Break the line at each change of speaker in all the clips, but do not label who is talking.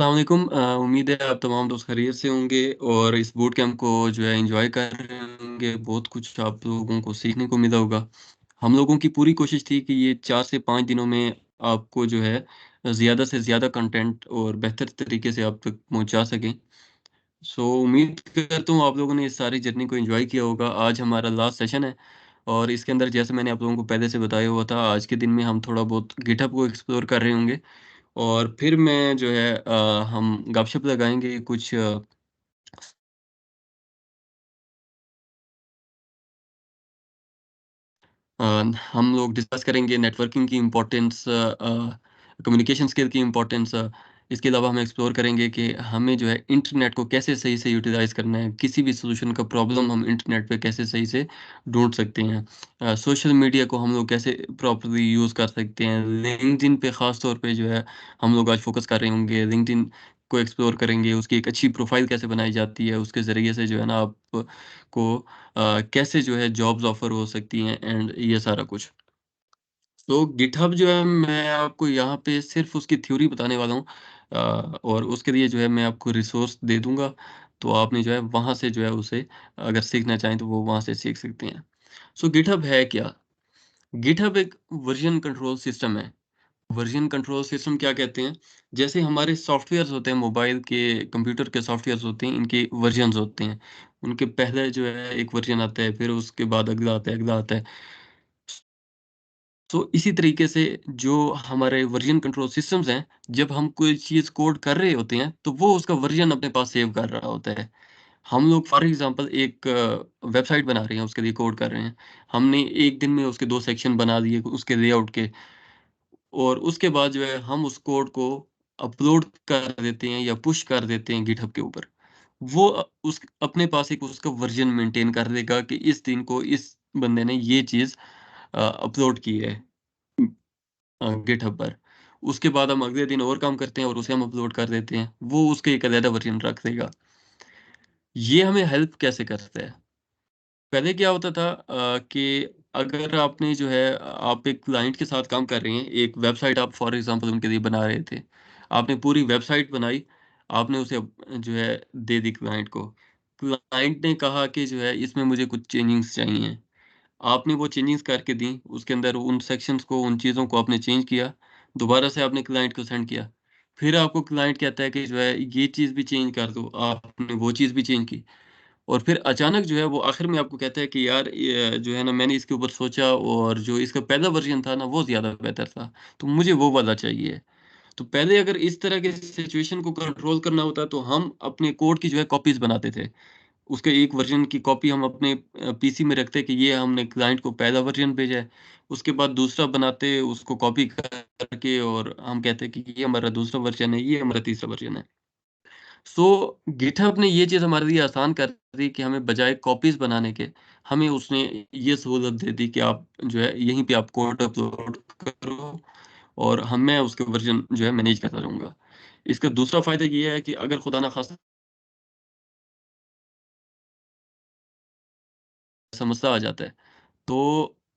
अस्सलाम वालेकुम उम्मीद है आप तमाम दोस्त खैरियत से होंगे और इस बूट कैंप को जो है एंजॉय कर रहे होंगे। बहुत कुछ आप लोगों को सीखने को मिला होगा। हम लोगों की पूरी कोशिश थी कि ये 4 से 5 दिनों में आपको जो है ज़्यादा से ज़्यादा कंटेंट और बेहतर तरीके से आप तक पहुँचा सकें। उम्मीद करता हूँ आप लोगों ने इस सारी जर्नी को एंजॉय किया होगा। आज हमारा लास्ट सेशन है और इसके अंदर जैसे मैंने आप लोगों को पहले से बताया हुआ था, आज के दिन में हम थोड़ा बहुत गिटहब को एक्सप्लोर कर रहे होंगे। और फिर मैं जो है हम गपशप लगाएँगे कुछ अ, हम लोग डिस्कस करेंगे नेटवर्किंग की इम्पोर्टेंस कम्युनिकेशन स्किल की इम्पोर्टेंस इसके अलावा हम एक्सप्लोर करेंगे कि हमें जो है इंटरनेट को कैसे सही से यूटिलाइज़ करना है, किसी भी सॉल्यूशन का प्रॉब्लम हम इंटरनेट पे कैसे सही से ढूँढ सकते हैं। सोशल मीडिया को हम लोग कैसे प्रॉपर्ली यूज़ कर सकते हैं। लिंक्डइन पे ख़ास तौर पे जो है हम लोग आज फ़ोकस कर रहे होंगे। लिंक्डइन को एक्सप्लोर करेंगे, उसकी एक अच्छी प्रोफ़ाइल कैसे बनाई जाती है, उसके ज़रिए से जो है ना आप को कैसे जो है जॉब्स ऑफ़र हो सकती हैं एंड ये सारा कुछ। तो गिटहब जो है मैं आपको यहाँ पे सिर्फ़ उसकी थ्योरी बताने वाला हूँ और उसके लिए जो है मैं आपको रिसोर्स दे दूँगा, तो आपने जो है वहाँ से जो है उसे अगर सीखना चाहें तो वो वहाँ से सीख सकते हैं। गिटहब है क्या? गिटहब एक वर्ज़न कंट्रोल सिस्टम है। वर्ज़न कंट्रोल सिस्टम क्या कहते हैं? जैसे हमारे सॉफ्टवेयर्स होते हैं मोबाइल के, कंप्यूटर के सॉफ्टवेयर्स होते हैं, इनके वर्ज़न्स होते हैं। उनके पहले जो है एक वर्ज़न आता है, फिर उसके बाद अगला आता है, अगला आता है। इसी तरीके से जो हमारे वर्ज़न कंट्रोल सिस्टम्स हैं, जब हम कोई चीज़ कोड कर रहे होते हैं, तो वो उसका वर्ज़न अपने पास सेव कर रहा होता है। हम लोग फॉर एग्ज़ाम्पल एक वेबसाइट बना रहे हैं, उसके लिए कोड कर रहे हैं। हमने 1 दिन में उसके 2 सेक्शन बना दिए, उसके लेआउट के और उसके बाद जो है हम उस कोड को अपलोड कर देते हैं या पुश कर देते हैं गिटहब के ऊपर। वो उस अपने पास एक उसका वर्ज़न मेंटेन कर देगा कि इस दिन को इस बंदे ने ये चीज़ अपलोड की है। गिटहब पर। उसके बाद हम अगले दिन और काम करते हैं और उसे हम अपलोड कर देते हैं। वो उसके एक अलग वर्ज़न रख देगा। ये हमें हेल्प कैसे करता है? पहले क्या होता था कि अगर आपने जो है आप एक क्लाइंट के साथ काम कर रहे हैं, एक वेबसाइट आप फॉर एग्ज़ाम्पल उनके लिए बना रहे थे। आपने पूरी वेबसाइट बनाई, आपने उसे जो है दे दी क्लाइंट को। क्लाइंट ने कहा कि जो है इसमें मुझे कुछ चेंजिंग्स चाहिए। आपने वो चेंजिंग्स करके दी, उसके अंदर उन सेक्शंस को, उन चीज़ों को आपने चेंज किया, दोबारा से आपने क्लाइंट को सेंड किया। फिर आपको क्लाइंट कहता है कि जो है ये चीज़ भी चेंज कर दो, आपने वो चीज़ भी चेंज की और फिर अचानक जो है वो आखिर में आपको कहता है कि यार ये जो है ना मैंने इसके ऊपर सोचा और जो इसका पहला वर्ज़न था ना वो ज़्यादा बेहतर था, तो मुझे वो वाला चाहिए। तो पहले अगर इस तरह के सिचुएशन को कंट्रोल करना होता तो हम अपने कोड की जो है कॉपीज़ बनाते थे। उसके एक वर्ज़न की कॉपी हम अपने पीसी में रखते कि ये हमने क्लाइंट को पहला वर्ज़न भेजा है। उसके बाद दूसरा बनाते, उसको कॉपी करके और हम कहते कि ये हमारा दूसरा वर्ज़न है, ये हमारा तीसरा वर्ज़न है। गिटहब ने ये चीज़ हमारे लिए आसान कर दी कि हमें बजाय कॉपीज़ बनाने के, हमें उसने ये सहूलत दे दी कि आप जो है यहीं पे आप कोड अपलोड करो और हम मैं उसके वर्ज़न जो है मैनेज करता रहूँगा। इसका दूसरा फ़ायदा ये है कि अगर खुदा ना ख़ास्ता समस्या आ जाता है तो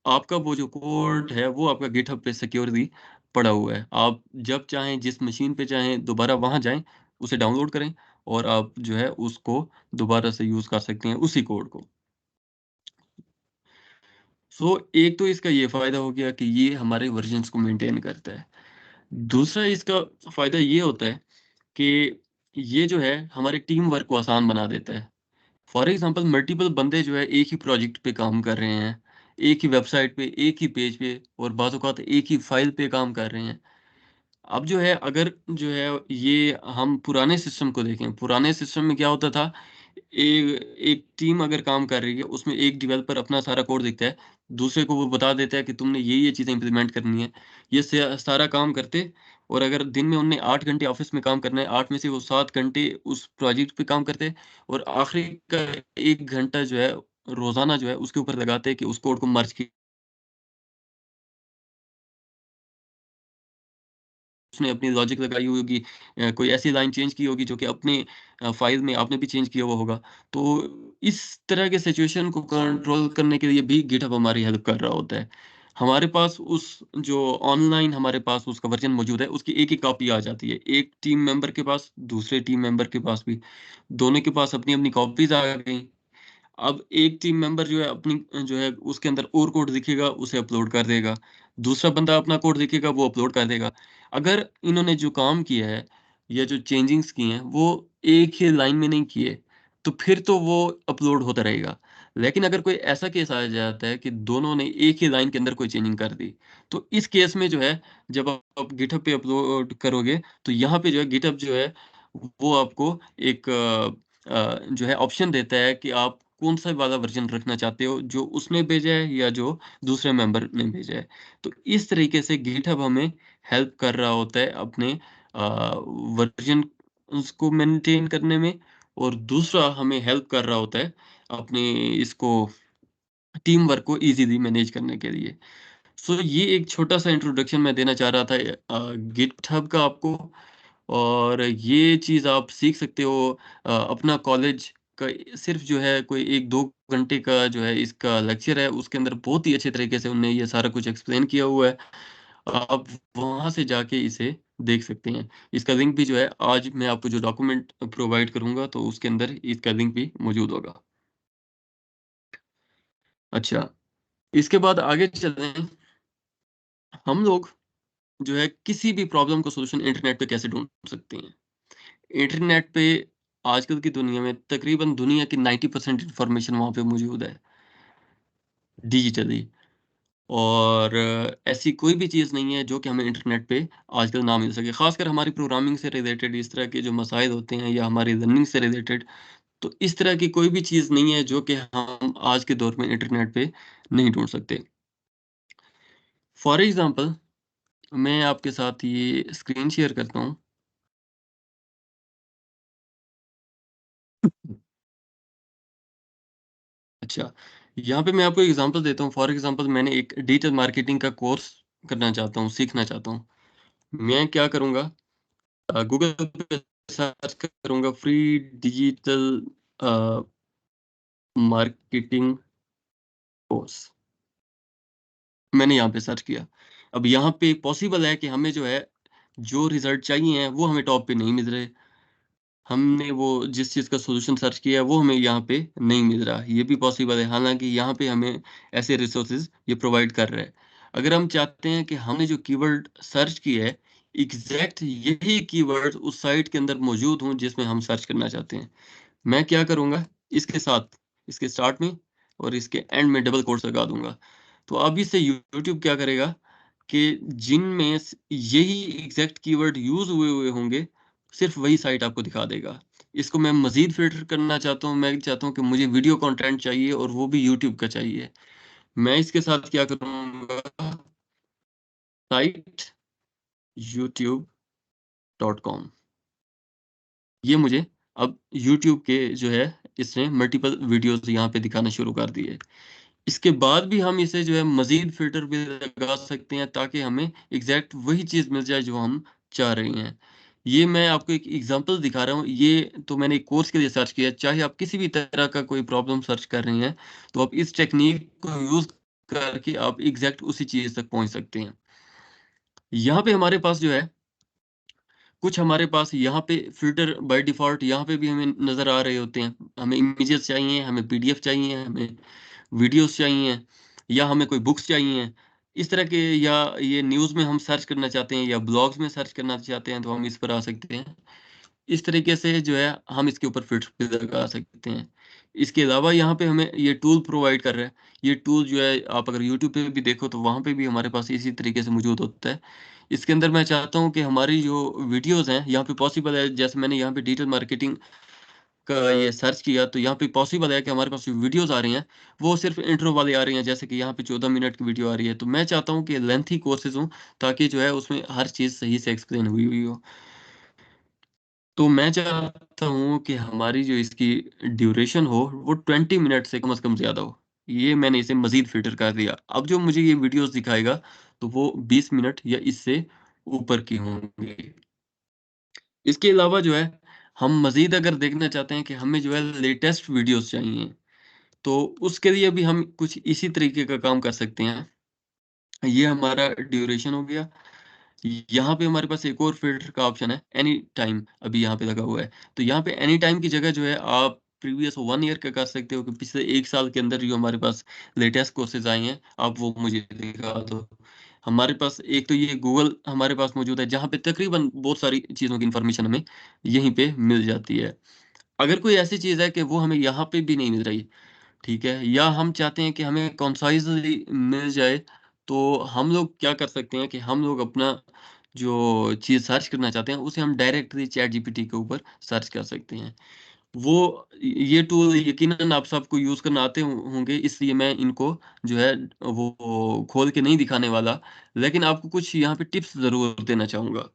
आपका वो जो कोड है वो आपका गिटहब पे सिक्योरली पड़ा हुआ है। आप जब चाहें जिस मशीन पे चाहें दोबारा वहाँ जाएँ, उसे डाउनलोड करें और आप जो है उसको दोबारा से यूज़ कर सकते हैं उसी कोड को। एक तो इसका ये फ़ायदा हो गया कि ये हमारे वर्ज़न्स को मेंटेन करता है। दूसरा इसका फ़ायदा ये होता है कि ये जो है हमारे टीम वर्क को आसान बना देता है। फॉर एग्ज़ाम्पल मल्टीपल बंदे जो है एक ही प्रोजेक्ट पे काम कर रहे हैं, एक ही वेबसाइट पे, एक ही पेज पे और बाज़ औक़ात एक ही फ़ाइल पे काम कर रहे हैं। अब जो है अगर जो है ये हम पुराने सिस्टम को देखें, पुराने सिस्टम में क्या होता था, ए एक टीम अगर काम कर रही है, उसमें एक डेवलपर अपना सारा कोड लिखता है, दूसरे को वो बता देता है कि तुमने ये चीज़ें इम्प्लीमेंट करनी है। ये सारा काम करते और अगर दिन में उनने 8 घंटे ऑफ़िस में काम करना है, 8 में से वो 7 घंटे उस प्रोजेक्ट पे काम करते और आखिरी का 1 घंटा जो है, रोज़ाना जो है उसके ऊपर लगाते कि उस कोड को मर्ज किया उसने अपनी लॉजिक लगाई हुई होगी कोई ऐसी लाइन चेंज की होगी जो कि अपने फ़ाइल में आपने भी चेंज किया हुआ होगा। तो इस तरह के सिचुएशन को कंट्रोल करने के लिए भी गिटहब हमारी हेल्प कर रहा होता है। हमारे पास उस जो ऑनलाइन हमारे पास उसका वर्ज़न मौजूद है, उसकी एक ही कॉपी आ जाती है। एक टीम मेंबर के पास, दूसरे टीम मेंबर के पास भी। दोनों के पास अपनी-अपनी कॉपीज़ आ गई। अब एक टीम मेंबर जो है अपनी जो है उसके अंदर और कोड दिखेगा, उसे अपलोड कर देगा। दूसरा बंदा अपना कोड दिखेगा, वो अपलोड कर देगा। अगर इन्होंने जो काम किया है या जो चेंजिंग्स की हैं, वो एक ही लाइन में नहीं किए, तो फिर तो वो अपलोड होता रहेगा। लेकिन अगर कोई ऐसा केस आ जाता है कि दोनों ने एक ही लाइन के अंदर कोई चेंजिंग कर दी, तो इस केस में जो है जब आप गिटहब पे अपलोड करोगे, तो यहाँ पे जो है गिटहब जो है वो आपको एक जो है ऑप्शन देता है कि आप कौन-सा वाला वर्ज़न रखना चाहते हो, जो उसने भेजा है या जो दूसरे मेंबर ने भेजा है। तो इस तरीके से गिटहब हमें हेल्प कर रहा होता है अपने वर्ज़न उसको मेंटेन करने में और दूसरा हमें हेल्प कर रहा होता है अपने इसको टीम वर्क को ईज़िली मैनेज करने के लिए। सो ये एक छोटा-सा इंट्रोडक्शन मैं देना चाह रहा था गिटहब का आपको और ये चीज़ आप सीख सकते हो अपना कॉलेज का सिर्फ़ जो है कोई 1-2 घंटे का जो है इसका लेक्चर है, उसके अंदर बहुत ही अच्छे तरीके से उन्होंने ये सारा कुछ एक्सप्लेन किया हुआ है। आप वहाँ से जाके इसे देख सकते हैं। इसका लिंक भी जो है आज मैं आपको जो डॉक्यूमेंट प्रोवाइड करूँगा तो उसके अंदर इसका लिंक भी मौजूद होगा। अच्छा, इसके बाद आगे चलें, हम लोग जो है किसी भी प्रॉब्लम का सॉल्यूशन इंटरनेट पे कैसे ढूँढ सकते हैं। इंटरनेट पे आजकल की दुनिया में तकरीबन दुनिया की 90% इन्फॉर्मेशन वहाँ पे मौजूद है, डिजिटली और ऐसी कोई भी चीज़ नहीं है जो कि हमें इंटरनेट पे आजकल ना मिल सके। ख़ासकर हमारी प्रोग्रामिंग से रिलेटेड इस तरह के जो मसाइल होते हैं या हमारी लर्निंग से रिलेटेड, तो इस तरह की कोई भी चीज़ नहीं है जो कि हम आज के दौर में इंटरनेट पे नहीं ढूँढ सकते। फॉर एग्ज़ाम्पल मैं आपके साथ ये स्क्रीन शेयर करता हूँ। अच्छा, यहाँ पे मैं आपको एग्ज़ाम्पल देता हूँ। फॉर एग्ज़ाम्पल मैंने एक डिजिटल मार्केटिंग का कोर्स करना चाहता हूँ, सीखना चाहता हूँ। मैं क्या करूँगा गूगल पे सर्च करूँगा फ्री डिजिटल अ, मार्केटिंग कोर्स। मैंने यहाँ पे सर्च किया। अब यहाँ पे पॉसिबल है कि हमें जो है, जो रिज़ल्ट चाहिए हैं, वो हमें टॉप पे नहीं मिल रहे। हमने वो जिस चीज़ का सॉल्यूशन सर्च किया है, वो हमें यहाँ पे नहीं मिल रहा। ये भी पॉसिबल है, हालाँकि यहाँ पे हमें ऐसे रिसोर्सेज़ ये प्रोवाइड कर रहा है। अगर हम चाहते हैं कि हमने जो कीवर्ड सर्च किया है, एग्ज़ैक्ट यही कीवर्ड उस साइट के अंदर मौजूद हों, जिसमें हम सर्च करना चाहते हैं। मैं क्या करूँगा, इसके साथ, इसके स्टार्ट में और इसके एंड में डबल कोट्स लगा दूँगा। तो अब इससे यूट्यूब क्या करेगा कि जिनमें यही एग्जैक्ट कीवर्ड यूज हुए हुए होंगे, सिर्फ वही साइट आपको दिखा देगा। इसको मैं मजीद फिल्टर करना चाहता हूँ, मैं चाहता हूँ कि मुझे वीडियो कंटेंट चाहिए और वो भी यूट्यूब का चाहिए। मैं इसके साथ क्या करूँगा, साइट youtube.com, ये मुझे अब यूट्यूब के जो है इसने मल्टीपल वीडियोस यहाँ पे दिखाना शुरू कर दिए। इसके बाद भी हम इसे जो है मज़ीद फ़िल्टर भी लगा सकते हैं ताकि हमें एग्ज़ैक्ट वही चीज़ मिल जाए जो हम चाह रहे हैं। ये मैं आपको एक एग्ज़ाम्पल दिखा रहा हूँ, ये तो मैंने एक कोर्स के लिए सर्च किया है, चाहे आप किसी भी तरह का कोई प्रॉब्लम सर्च कर रहे हैं, तो आप इस टेक्नीक को यूज़ करके आप एग्ज़ैक्ट उसी चीज़ तक पहुँच सकते हैं। यहाँ पे हमारे पास जो है, कुछ हमारे पास यहाँ पे फ़िल्टर बाय डिफ़ॉल्ट यहाँ पे भी हमें नज़र आ रहे होते हैं। हमें इमेजेस चाहिए, हमें पीडीएफ चाहिए, हमें वीडियोज़ चाहिए या हमें कोई बुक्स चाहिए। इस तरह के या ये न्यूज़ में हम सर्च करना चाहते हैं या ब्लॉग्स में सर्च करना चाहते हैं, तो हम इस पर आ सकते हैं। इस तरीके से जो है हम इसके ऊपर फ़िल्टर भी लगा सकते हैं। इसके अलावा यहाँ पे हमें ये टूल प्रोवाइड कर रहा है। ये टूल जो है आप अगर यूट्यूब पे भी देखो तो वहाँ पे भी हमारे पास इसी तरीके से मौजूद होता है। इसके अंदर मैं चाहता हूँ कि हमारी जो वीडियोज़ हैं, यहाँ पे पॉसिबल है जैसे मैंने यहाँ पे डिजिटल मार्केटिंग का ये सर्च किया तो यहाँ पे पॉसिबल है कि हमारे पास जो वीडियोज़ आ रही हैं, वो सिर्फ़ इंट्रो वाली आ रही हैं, जैसे कि यहाँ पे 14 मिनट की वीडियो आ रही है। तो मैं चाहता हूँ कि लेंथी कोर्सेज़ हों, ताकि जो है उसमें हर चीज़ सही से एक्सप्लेन हुई हुई हो। तो मैं चाहता हूँ कि हमारी जो इसकी ड्यूरेशन हो, वो 20 मिनट से कम ज़्यादा हो। ये मैंने इसे मज़ीद फ़िल्टर कर दिया। अब जो मुझे ये वीडियोज़ दिखाएगा, तो वो 20 मिनट या इससे ऊपर की होंगी। इसके अलावा जो है, हम मज़ीद अगर देखना चाहते हैं कि हमें जो है लेटेस्ट वीडियोज़ चाहिए, तो उसके लिए भी हम कुछ इसी तरीके का काम कर सकते हैं। ये हमारा ड्यूरेशन हो गया। यहाँ पे हमारे पास एक और फ़िल्टर का ऑप्शन है, एनी टाइम अभी यहाँ पे लगा हुआ है। तो यहाँ पे एनी टाइम की जगह जो है आप प्रीवियस 1 ईयर का कर सकते हो कि पिछले 1 साल के अंदर जो हमारे पास लेटेस्ट कोर्सेज़ आए हैं, आप वो मुझे दिखा दो। हमारे पास एक तो ये गूगल हमारे पास मौजूद है, जहाँ पे तकरीबन बहुत सारी चीज़ों की इन्फॉर्मेशन हमें यहीं पे मिल जाती है। अगर कोई ऐसी चीज़ है कि वो हमें यहाँ पे भी नहीं मिल रही, ठीक है? या हम चाहते हैं कि हमें कंसाइज़ली मिल जाए, तो हम लोग क्या कर सकते हैं कि हम लोग अपना जो चीज़ सर्च करना चाहते हैं, उसे हम डायरेक्टली चैट जीपीटी के ऊपर सर्च कर सकते हैं। वो ये टूल यकीनन आप सबको यूज़ करना आते होंगे, इसलिए मैं इनको जो है वो खोल के नहीं दिखाने वाला, लेकिन आपको कुछ यहाँ पे टिप्स ज़रूर देना चाहूँगा।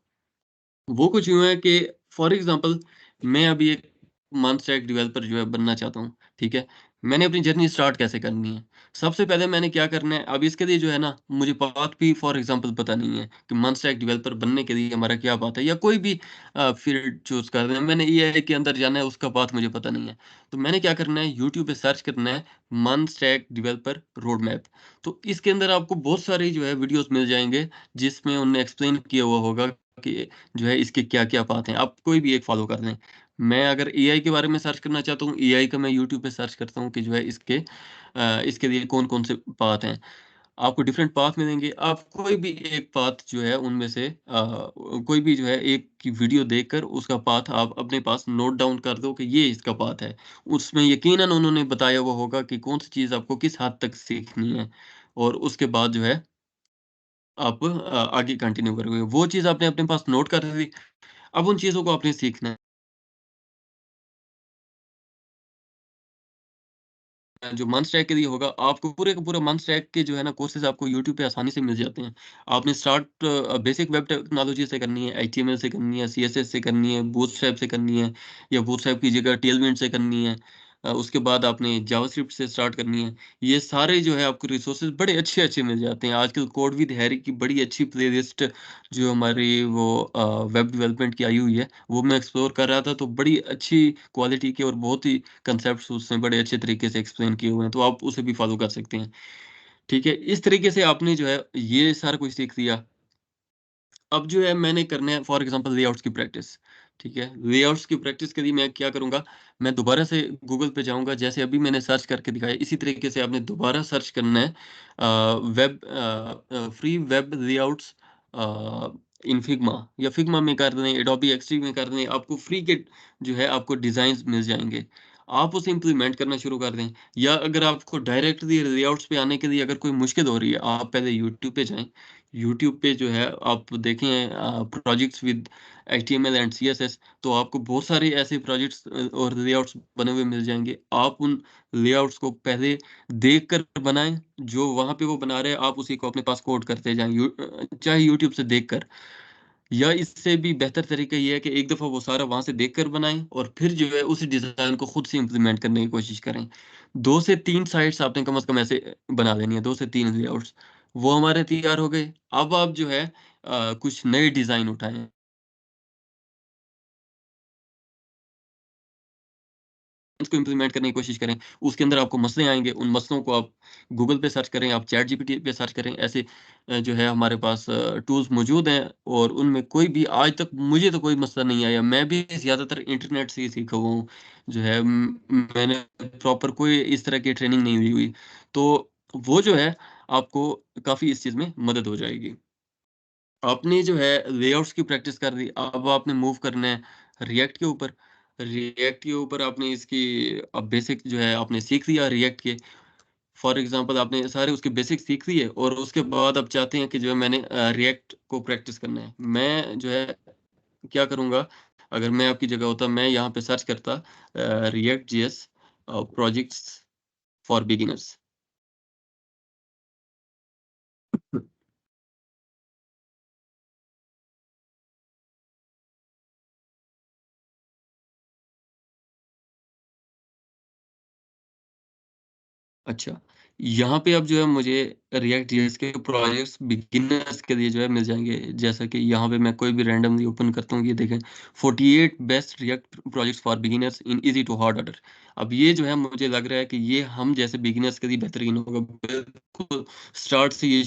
वो कुछ यूँ है कि फॉर एग्ज़ाम्पल मैं अभी एक मंथ स्टैक डेवलपर जो है बनना चाहता हूँ, ठीक है? मैंने अपनी जर्नी स्टार्ट कैसे करनी है? सबसे पहले मैंने क्या करना है, अब इसके लिए जो है ना मुझे पाथ भी फॉर एग्ज़ाम्पल पता नहीं है कि मंथ स्टैक डेवलपर बनने के लिए हमारा क्या पाथ है या कोई भी फ़ील्ड चूज़ करना है। मैंने एआई के अंदर जाना है उसका पाथ मुझे पता नहीं है। तो मैंने क्या करना है यूट्यूब पे सर्च करना है month stack developer road map. तो इसके अंदर आपको बहुत सारी जो है वीडियोज़ मिल जाएँगे जिसमें उन्होंने एक्सप्लेन किया हुआ होगा कि जो है इसके क्या-क्या पाथ हैं, आप कोई भी एक फ़ॉलो कर लें। मैं अगर एआई के बारे में सर्च करना चाहता हूँ, एआई का मैं यूट्यूब पे सर्च करता हूँ कि जो है इसके लिए कौन-कौन से पाथ हैं। आपको डिफरेंट पाथ मिलेंगे, आप कोई भी एक पाथ जो है उनमें से कोई भी जो है एक की वीडियो देखकर उसका पाथ आप अपने पास नोट डाउन कर दो कि ये इसका पाथ है। उसमें यकीनन उन्होंने बताया हुआ होगा कि कौन-सी चीज़ आपको किस हद तक सीखनी है और उसके बाद जो है आप आगे कंटिन्यू करोगे। वो चीज़ आपने अपने पास नोट कर ली, अब उन चीज़ों को आपने सीखना है। जो मंथ स्टैक के लिए होगा, आपको पूरे का पूरा मंथ स्टैक के जो है ना कोर्सेज़ आपको यूट्यूब पे आसानी से मिल जाते हैं। आपने स्टार्ट बेसिक वेब टेक्नोलॉजी से करनी है, एचटीएमएल से करनी है, सीएसएस से करनी है, बूटस्ट्रैप से करनी है या बूटस्ट्रैप की जगह टेलविंड से करनी है। उसके बाद आपने जावास्क्रिप्ट से स्टार्ट करनी है। ये सारे जो है आपको रिसोर्सेज़ बड़े अच्छे-अच्छे मिल जाते हैं। आजकल कोड विद हैरी की बड़ी अच्छी प्लेलिस्ट जो हमारी वो वेब डेवलपमेंट की आई हुई है, वो मैं एक्सप्लोर कर रहा था तो बड़ी अच्छी क्वालिटी के और बहुत ही कांसेप्ट्स उसमें बड़े अच्छे तरीके से एक्सप्लेन किए हुए हैं, तो आप उसे भी फ़ॉलो कर सकते हैं। ठीक है? इस तरीके से आपने जो है ये सारा कुछ सीख लिया। अब जो है मैंने करना है फॉर एग्ज़ाम्पल लेआउट्स की प्रैक्टिस, ठीक है? लेआउट्स की प्रैक्टिस के लिए मैं क्या करूँगा, मैं दोबारा से गूगल पे जाऊँगा, जैसे अभी मैंने सर्च करके दिखाया, इसी तरीके से आपने दोबारा सर्च करना है फ्री वेब लेआउट्स अ, इन फिग्मा या फिग्मा में कर दें, एडोबी एक्सडी में कर दें, आपको फ्री के जो है आपको डिज़ाइन्स मिल जाएँगे। आप उसे इम्प्लीमेंट करना शुरू कर दें या अगर आपको डायरेक्टली लेआउट्स पे आने के लिए अगर कोई मुश्किल हो रही है, आप पहले यूट्यूब पे जाएँ। यूट्यूब पे जो है आप देखें projects with HTML and CSS तो आपको बहुत सारे ऐसे प्रोजेक्ट्स और लेआउट्स बने हुए मिल जाएँगे। आप उन लेआउट्स को पहले देखकर बनाएँ, जो वहाँ पे वो बना रहे हैं आप उसी को अपने पास कोड करते जाएँ चाहे यूट्यूब से देखकर। या इससे भी बेहतर तरीका ये है कि एक दफ़ा वो सारा वहाँ से देखकर बनाएँ और फिर जो है उस डिज़ाइन को खुद से इम्प्लीमेंट करने की कोशिश करें। 2 से 3 साइट्स आपने कम से कम ऐसे बना लेनी है, 2 से 3 लेआउट्स। वो हमारे तैयार हो गए। अब आप जो है कुछ नए डिज़ाइन उठाएँ। इसको इम्प्लीमेंट करने की कोशिश करें। उसके अंदर आपको मसले आएँगे, उन मसलों को आप गूगल पे सर्च करें, आप चैट जीपीटी पे सर्च करें। ऐसे जो है हमारे पास टूल्स मौजूद हैं और उनमें कोई भी आज तक मुझे तो कोई मसला नहीं आया। मैं भी ज़्यादातर इंटरनेट से ही सीखा हुआ हूँ। जो है मैंने प्रॉपर कोई इस तरह की ट्रेनिंग नहीं ली हुई। तो वो जो है आपको काफ़ी इस चीज़ में मदद हो जाएगी। आपने जो है लेआउट्स की प्रैक्टिस कर ली, अब आपने मूव करना है रिएक्ट के ऊपर। रिएक्ट के ऊपर आपने इसकी अब बेसिक जो है आपने सीख लिया रिएक्ट के। फॉर एग्ज़ाम्पल आपने सारे उसके बेसिक सीख लिए और उसके बाद आप चाहते हैं कि जो है मैंने रिएक्ट को प्रैक्टिस करना है। मैं जो है क्या करूँगा, अगर मैं आपकी जगह होता मैं यहाँ पे सर्च करता react JS projects for beginners. अच्छा, यहाँ पे अब जो है मुझे रिएक्ट जेएस के प्रोजेक्ट्स बिगिनर्स के लिए जो है मिल जाएँगे। जैसा कि यहाँ पे मैं कोई भी रैंडमली ओपन करता हूँ, ये देखें 48 best React projects for beginners in easy to hard order. अब ये जो है मुझे लग रहा है कि ये हम जैसे बिगिनर्स के लिए बेहतरीन होगा। बिल्कुल स्टार्ट से ये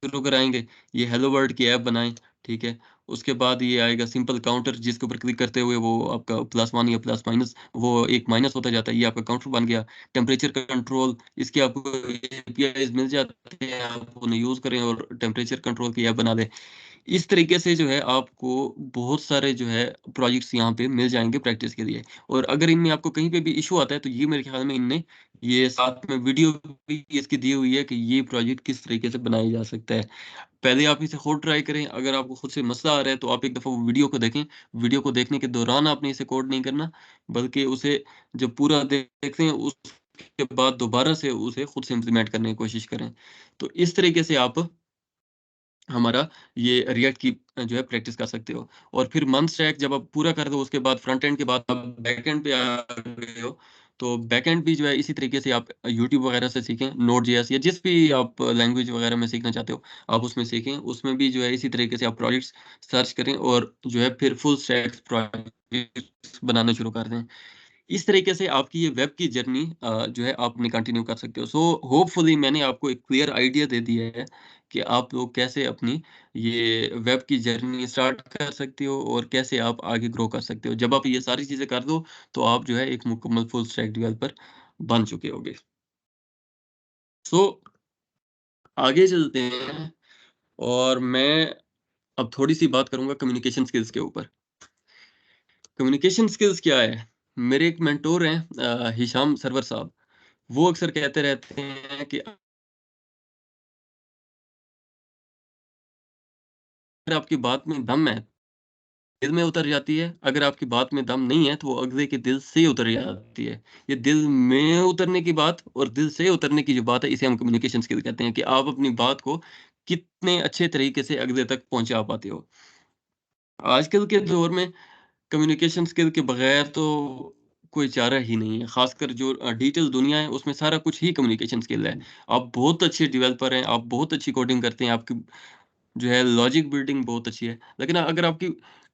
शुरू कराएँगे, ये हेलो वर्ल्ड की ऐप बनाएँ, ठीक है? उसके बाद ये आएगा सिंपल काउंटर जिसके ऊपर क्लिक करते हुए वो आपका +1 या +- वो एक माइनस होता जाता है, ये आपका काउंटर बन गया। टेम्परेचर कंट्रोल इसके आपको एपीआईज़ मिल जाते हैं, आप उन्हें यूज़ करें और टेम्परेचर कंट्रोल की ऐप बना लें। इस तरीके से जो है आपको बहुत सारे जो है प्रोजेक्ट्स यहाँ पे मिल जाएँगे प्रैक्टिस के लिए। और अगर इनमें आपको कहीं पे भी इश्यू आता है तो ये मेरे ख़्याल में इनने ये साथ में वीडियो भी इसकी दी हुई है कि ये प्रोजेक्ट किस तरीके से बनाया जा सकता है। पहले आप इसे खुद ट्राई करें, अगर आपको खुद से मसला आ रहा है तो आप एक दफ़ा वो वीडियो को देखें। वीडियो को देखने के दौरान आपने इसे कोड नहीं करना, बल्कि उसे जब पूरा देखते हैं उसके बाद दोबारा से उसे खुद से इम्प्लीमेंट करने की कोशिश करें। तो इस तरीके से आप हमारा ये रिएक्ट की जो है प्रैक्टिस कर सकते हो। और फिर मंथ स्टैक जब आप पूरा कर दो उसके बाद फ्रंट एंड के बाद आप बैक एंड पे आ गए हो, तो बैक एंड भी जो है इसी तरीके से आप यूट्यूब वगैरह से सीखें, नोड.जेएस या जिस भी आप लैंग्वेज वगैरह में सीखना चाहते हो, आप उसमें सीखें। उसमें भी जो है इसी तरीके से आप प्रोजेक्ट्स सर्च करें और जो है फिर फुल स्टैक प्रोजेक्ट्स बनाना शुरू कर दें। इस तरीके से आपकी ये वेब की जर्नी जो है आप अपनी कंटिन्यू कर सकते हो। सो होपफुली मैंने आपको एक क्लियर आइडिया दे दिया है कि आप लोग कैसे अपनी ये वेब की जर्नी स्टार्ट कर सकते हो और कैसे आप आगे ग्रो कर सकते हो। जब आप ये सारी चीज़ें कर दो, तो आप जो है एक मुकम्मल फुल स्टैक डेवलपर बन चुके होगे। सो आगे चलते हैं और मैं अब थोड़ी-सी बात करूँगा कम्युनिकेशन स्किल्स के ऊपर। कम्युनिकेशन स्किल्स क्या है? मेरे एक मेंटर हैं हिशाम सरवर साहब। वो अक्सर कहते रहते हैं कि अगर आपकी बात में दम है, दिल में उतर जाती है, अगर आपकी बात में दम नहीं है, तो वो अगले के दिल से उतर जाती है। ये दिल में उतरने की बात और दिल से उतरने की जो बात है, इसे हम कम्युनिकेशन स्किल कहते हैं कि आप अपनी बात को कितने अच्छे तरीके से अगले तक पहुँचा पाते हो। आजकल के दौर में कम्युनिकेशन स्किल के बगैर तो कोई चारा ही नहीं है। ख़ासकर जो डिजिटल दुनिया है, उसमें सारा कुछ ही कम्युनिकेशन स्किल है। आप बहुत अच्छे डेवलपर हैं, आप बहुत अच्छी कोडिंग करते हैं, आपकी जो है लॉजिक बिल्डिंग बहुत अच्छी है। लेकिन अगर आपकी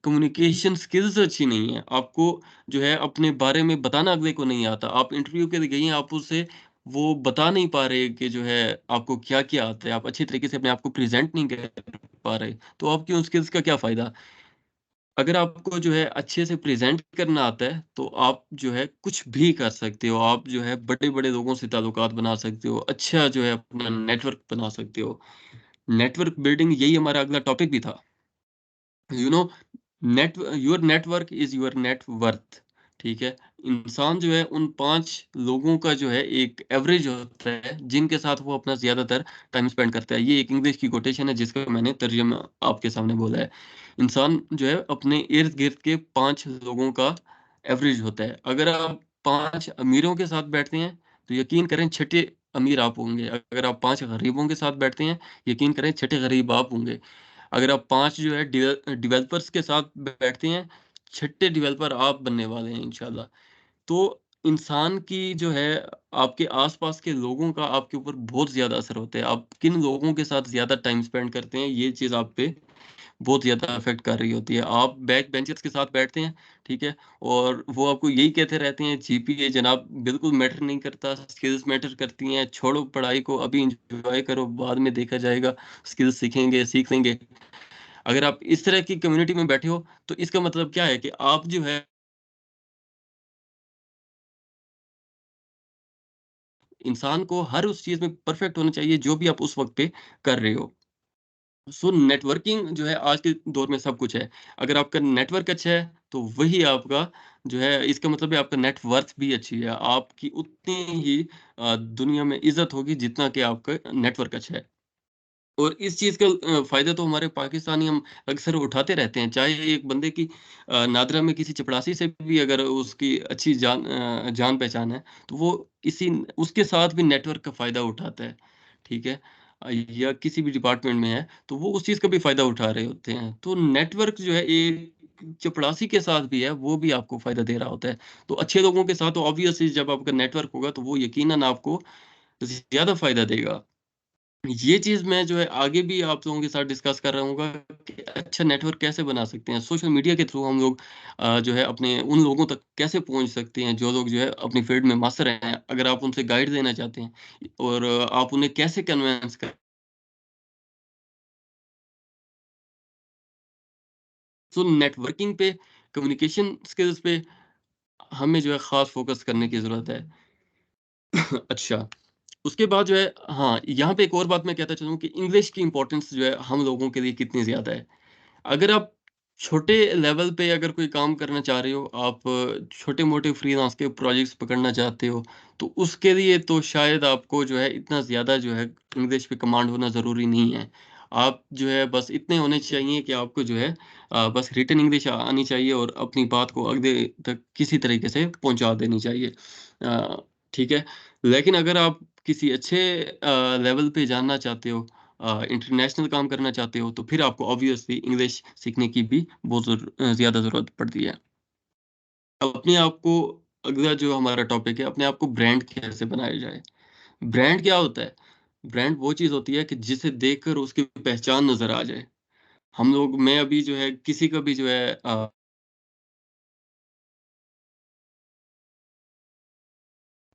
कम्युनिकेशन स्किल्स अच्छी नहीं है, आपको जो है अपने बारे में बताना अगले को नहीं आता, आप इंटरव्यू के लिए गई हैं, आप उससे वो बता नहीं पा रहे कि जो है आपको क्या-क्या आता है, आप अच्छी तरीके से अपने आप को प्रेज़ेंट नहीं कर पा रहे, तो आपकी उन स्किल्स का क्या फ़ायदा? अगर आपको जो है अच्छे से प्रेज़ेंट करना आता है, तो आप जो है कुछ भी कर सकते हो। आप जो है बड़े-बड़े लोगों से ताल्लुकात बना सकते हो, अच्छा जो है अपना नेटवर्क बना सकते हो। नेटवर्क बिल्डिंग यही हमारा अगला टॉपिक भी था। You know net your network is your net worth, ठीक है? इंसान जो है उन 5 लोगों का जो है एक एवरेज होता है, जिनके साथ वो अपना ज़्यादातर टाइम स्पेंड करता है। ये एक इंग्लिश की कोटेशन है जिसका मैंने तर्जुमा आपके सामने बोला है। इंसान जो है अपने इर्द-गिर्द के 5 लोगों का एवरेज होता है। अगर आप 5 अमीरों के साथ बैठते हैं, तो यकीन करें छठे अमीर आप होंगे। अगर आप 5 गरीबों के साथ बैठते हैं, यकीन करें छठे गरीब आप होंगे। अगर आप 5 जो है डेवलपर्स के साथ बैठते हैं, छठे डेवलपर आप बनने वाले हैं इंशाल्लाह। तो इंसान की जो है आपके आस-पास के लोगों का आपके ऊपर बहुत ज़्यादा असर होता है। आप किन लोगों के साथ ज़्यादा टाइम स्पेंड करते हैं, ये चीज़ आप पे बहुत ज़्यादा अफ़ेक्ट कर रही होती है। आप बैक बेंचर्स के साथ बैठते हैं, ठीक है? और वो आपको यही कहते रहते हैं जीपीए जनाब बिल्कुल मैटर नहीं करता, स्किल्स मैटर करती हैं, छोड़ो पढ़ाई को अभी एन्जॉय करो, बाद में देखा जाएगा, स्किल्स सीखेंगे, सीख लेंगे। अगर आप इस तरह की कम्युनिटी में बैठे हो, तो इसका मतलब क्या है कि आप जो है इंसान को हर उस चीज़ में परफेक्ट होना चाहिए जो भी आप उस वक़्त पे कर रहे हो। सो नेटवर्किंग जो है आज के दौर में सब कुछ है। अगर आपका नेटवर्क अच्छा है, तो वही आपका जो है इसका मतलब है आपका नेट वर्थ भी अच्छी है। आपकी उतनी ही दुनिया में इज़्ज़त होगी जितना कि आपका नेटवर्क अच्छा है। और इस चीज़ का फ़ायदा तो हमारे पाकिस्तानी हम अक्सर उठाते रहते हैं। चाहे एक बंदे की नादरा में किसी चपड़ासी से भी अगर उसकी अच्छी जान-पहचान है, तो वो इसी उसके साथ भी नेटवर्क का फ़ायदा उठाता है, ठीक है? या किसी भी डिपार्टमेंट में है, तो वो उस चीज़ का भी फ़ायदा उठा रहे होते हैं। तो नेटवर्क जो है एक चपड़ासी के साथ भी है, वो भी आपको फ़ायदा दे रहा होता है। तो अच्छे लोगों के साथ तो ऑब्वियसली जब आपका नेटवर्क होगा, तो वो यकीनन आपको ज़्यादा फ़ायदा देगा। ये चीज़ मैं जो है आगे भी आप लोगों के साथ डिस्कस कर रहूँगा कि अच्छा नेटवर्क कैसे बना सकते हैं। सोशल मीडिया के थ्रू हम लोग जो है अपने उन लोगों तक कैसे पहुँच सकते हैं जो लोग जो है अपनी फ़ील्ड में मास्टर हैं। अगर आप उनसे गाइड लेना चाहते हैं और आप उन्हें कैसे कन्विंस सो नेटवर्किंग पे, कम्युनिकेशन स्किल्स पे हमें जो है ख़ास फ़ोकस करने की ज़रूरत है। अच्छा, उसके बाद जो है हाँ, यहाँ पे एक और बात मैं कहना चाहता हूँ कि इंग्लिश की इम्पोर्टेंस जो है हम लोगों के लिए कितनी ज़्यादा है। अगर आप छोटे लेवल पे अगर कोई काम करना चाह रहे हो, आप छोटे-मोटे फ्रीलांस के प्रोजेक्ट्स पकड़ना चाहते हो, तो उसके लिए तो शायद आपको जो है इतना ज़्यादा जो है इंग्लिश पे कमांड होना ज़रूरी नहीं है। आप जो है बस इतने होने चाहिए कि आपको जो है बस रिटन इंग्लिश आनी चाहिए और अपनी बात को अगले तक किसी तरीके से पहुँचा देनी चाहिए। अ, ठीक है? लेकिन अगर आप किसी अच्छे लेवल पे जानना चाहते हो इंटरनेशनल काम करना चाहते हो, तो फिर आपको ऑब्वियसली इंग्लिश सीखने की भी बहुत ज़्यादा ज़रूरत पड़ती है। अपने आप को अगला जो हमारा टॉपिक है, अपने आप को ब्रांड कैसे बनाया जाए? ब्रांड क्या होता है? ब्रांड वो चीज़ होती है कि जिसे देखकर उसकी पहचान नज़र आ जाए। हम लोग मैं अभी जो है किसी का भी जो है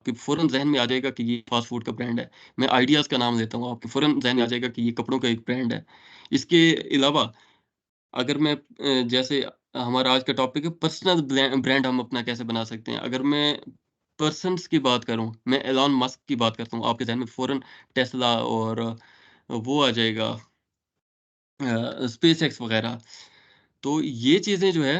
कि फ़ौरन ज़हन में आ जाएगा कि ये फ़ास्ट फ़ूड का ब्रांड है। मैं आइडियाज़ का नाम लेता हूँ, आपके फ़ौरन ज़हन में आ जाएगा कि ये कपड़ों का एक ब्रांड है। इसके अलावा अगर मैं जैसे हमारा आज का टॉपिक है पर्सनल ब्रांड हम अपना कैसे बना सकते हैं। अगर मैं पर्सन्स की बात करूँ, मैं एलन मस्क की बात करता हूँ, आपके ज़हन में फ़ौरन टेस्ला और वो आ जाएगा स्पेसएक्स वग़ैरह। तो ये चीज़ें जो है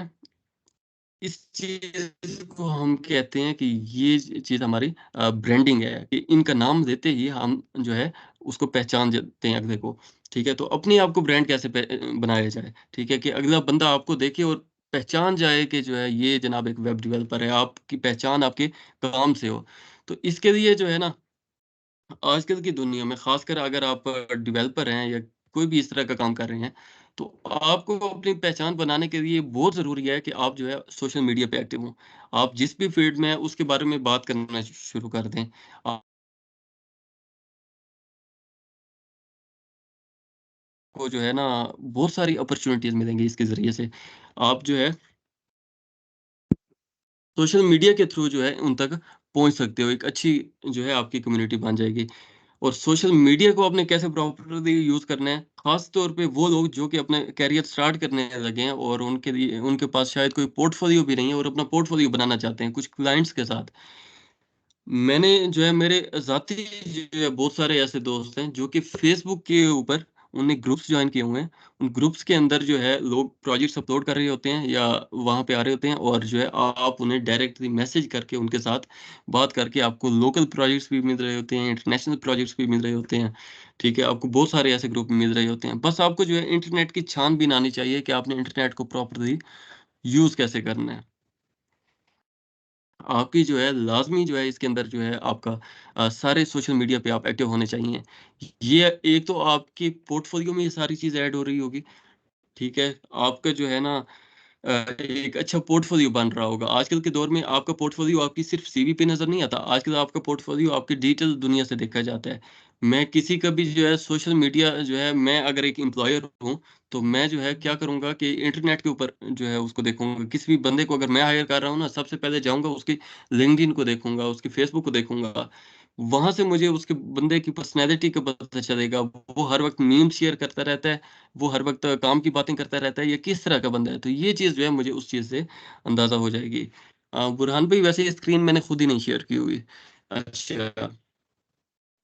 इस चीज़ को हम कहते हैं कि ये चीज़ हमारी ब्रांडिंग है कि इनका नाम देते ही हम जो है उसको पहचान जाते हैं अगले को, ठीक है? तो अपने आप को ब्रांड कैसे बनाया जाए, ठीक है? कि अगला बंदा आपको देखे और पहचान जाए कि जो है ये जनाब एक वेब डेवलपर है, आपकी पहचान आपके काम से हो। तो इसके लिए जो है ना आजकल की दुनिया में ख़ासकर अगर आप डेवलपर हैं या कोई भी इस तरह का काम कर रहे हैं, तो आपको अपनी पहचान बनाने के लिए बहुत ज़रूरी है कि आप जो है सोशल मीडिया पे एक्टिव हों। आप जिस भी फ़ील्ड में हैं उसके बारे में बात करना शुरू कर दें। आपको जो है ना बहुत सारी अपॉर्च्युनिटीज़ मिलेंगी इसके ज़रिए से। आप जो है सोशल मीडिया के थ्रू जो है उन तक पहुँच सकते हो। एक अच्छी जो है आपकी कम्युनिटी बन जाएगी। और सोशल मीडिया को आपने कैसे प्रॉपर्ली यूज़ करना है, ख़ास तौर पे वो लोग जो कि अपने करियर स्टार्ट करने लगे हैं और उनके लिए उनके पास शायद कोई पोर्टफ़ोलियो भी नहीं है और अपना पोर्टफ़ोलियो बनाना चाहते हैं कुछ क्लाइंट्स के साथ। मैंने जो है मेरे ज़ाती जो है बहुत सारे ऐसे दोस्त हैं जो कि फ़ेसबुक के ऊपर उन्होंने ग्रुप्स जॉइन किए हुए हैं। उन ग्रुप्स के अंदर जो है लोग प्रोजेक्ट्स अपलोड कर रहे होते हैं या वहाँ पे आ रहे होते हैं और जो है आप उन्हें डायरेक्टली मैसेज करके उनके साथ बात करके आपको लोकल प्रोजेक्ट्स भी मिल रहे होते हैं, इंटरनेशनल प्रोजेक्ट्स भी मिल रहे होते हैं। ठीक है? आपको बहुत सारे ऐसे ग्रुप मिल रहे होते हैं। बस आपको जो है इंटरनेट की छान-बीन आनी चाहिए कि आपने इंटरनेट को प्रॉपर्ली यूज़ कैसे करना है। आपकी जो है लाज़मी जो है इसके अंदर जो है आपका सारे सोशल मीडिया पे आप एक्टिव होने चाहिए। ये एक तो आपके पोर्टफ़ोलियो में ये सारी चीज़ ऐड हो रही होगी, ठीक है? आपका जो है ना एक अच्छा पोर्टफ़ोलियो बन रहा होगा। आजकल के दौर में आपका पोर्टफ़ोलियो आपकी सिर्फ़ सीवी पे नज़र नहीं आता, आजकल आपका पोर्टफ़ोलियो आपकी डिजिटल दुनिया से देखा जाता है। मैं किसी का भी जो है सोशल मीडिया जो है मैं अगर एक एम्प्लॉयर हूँ, तो मैं जो है क्या करूँगा कि इंटरनेट के ऊपर जो है उसको देखूँगा। किसी भी बंदे को अगर मैं हायर कर रहा हूँ ना, सबसे पहले जाऊँगा उसकी लिंक्डइन को देखूँगा, उसकी फेसबुक को देखूँगा। वहाँ से मुझे उसके बंदे की पर्सनैलिटी का पता चलेगा। वो हर वक़्त मीम शेयर करता रहता है, वो हर वक़्त काम की बातें करता रहता है, ये किस तरह का बंदा है? तो ये चीज़ जो है मुझे उस चीज़ से अंदाज़ा हो जाएगी। बुरहान भाई वैसे ये स्क्रीन मैंने खुद ही नहीं शेयर की हुई। अच्छा,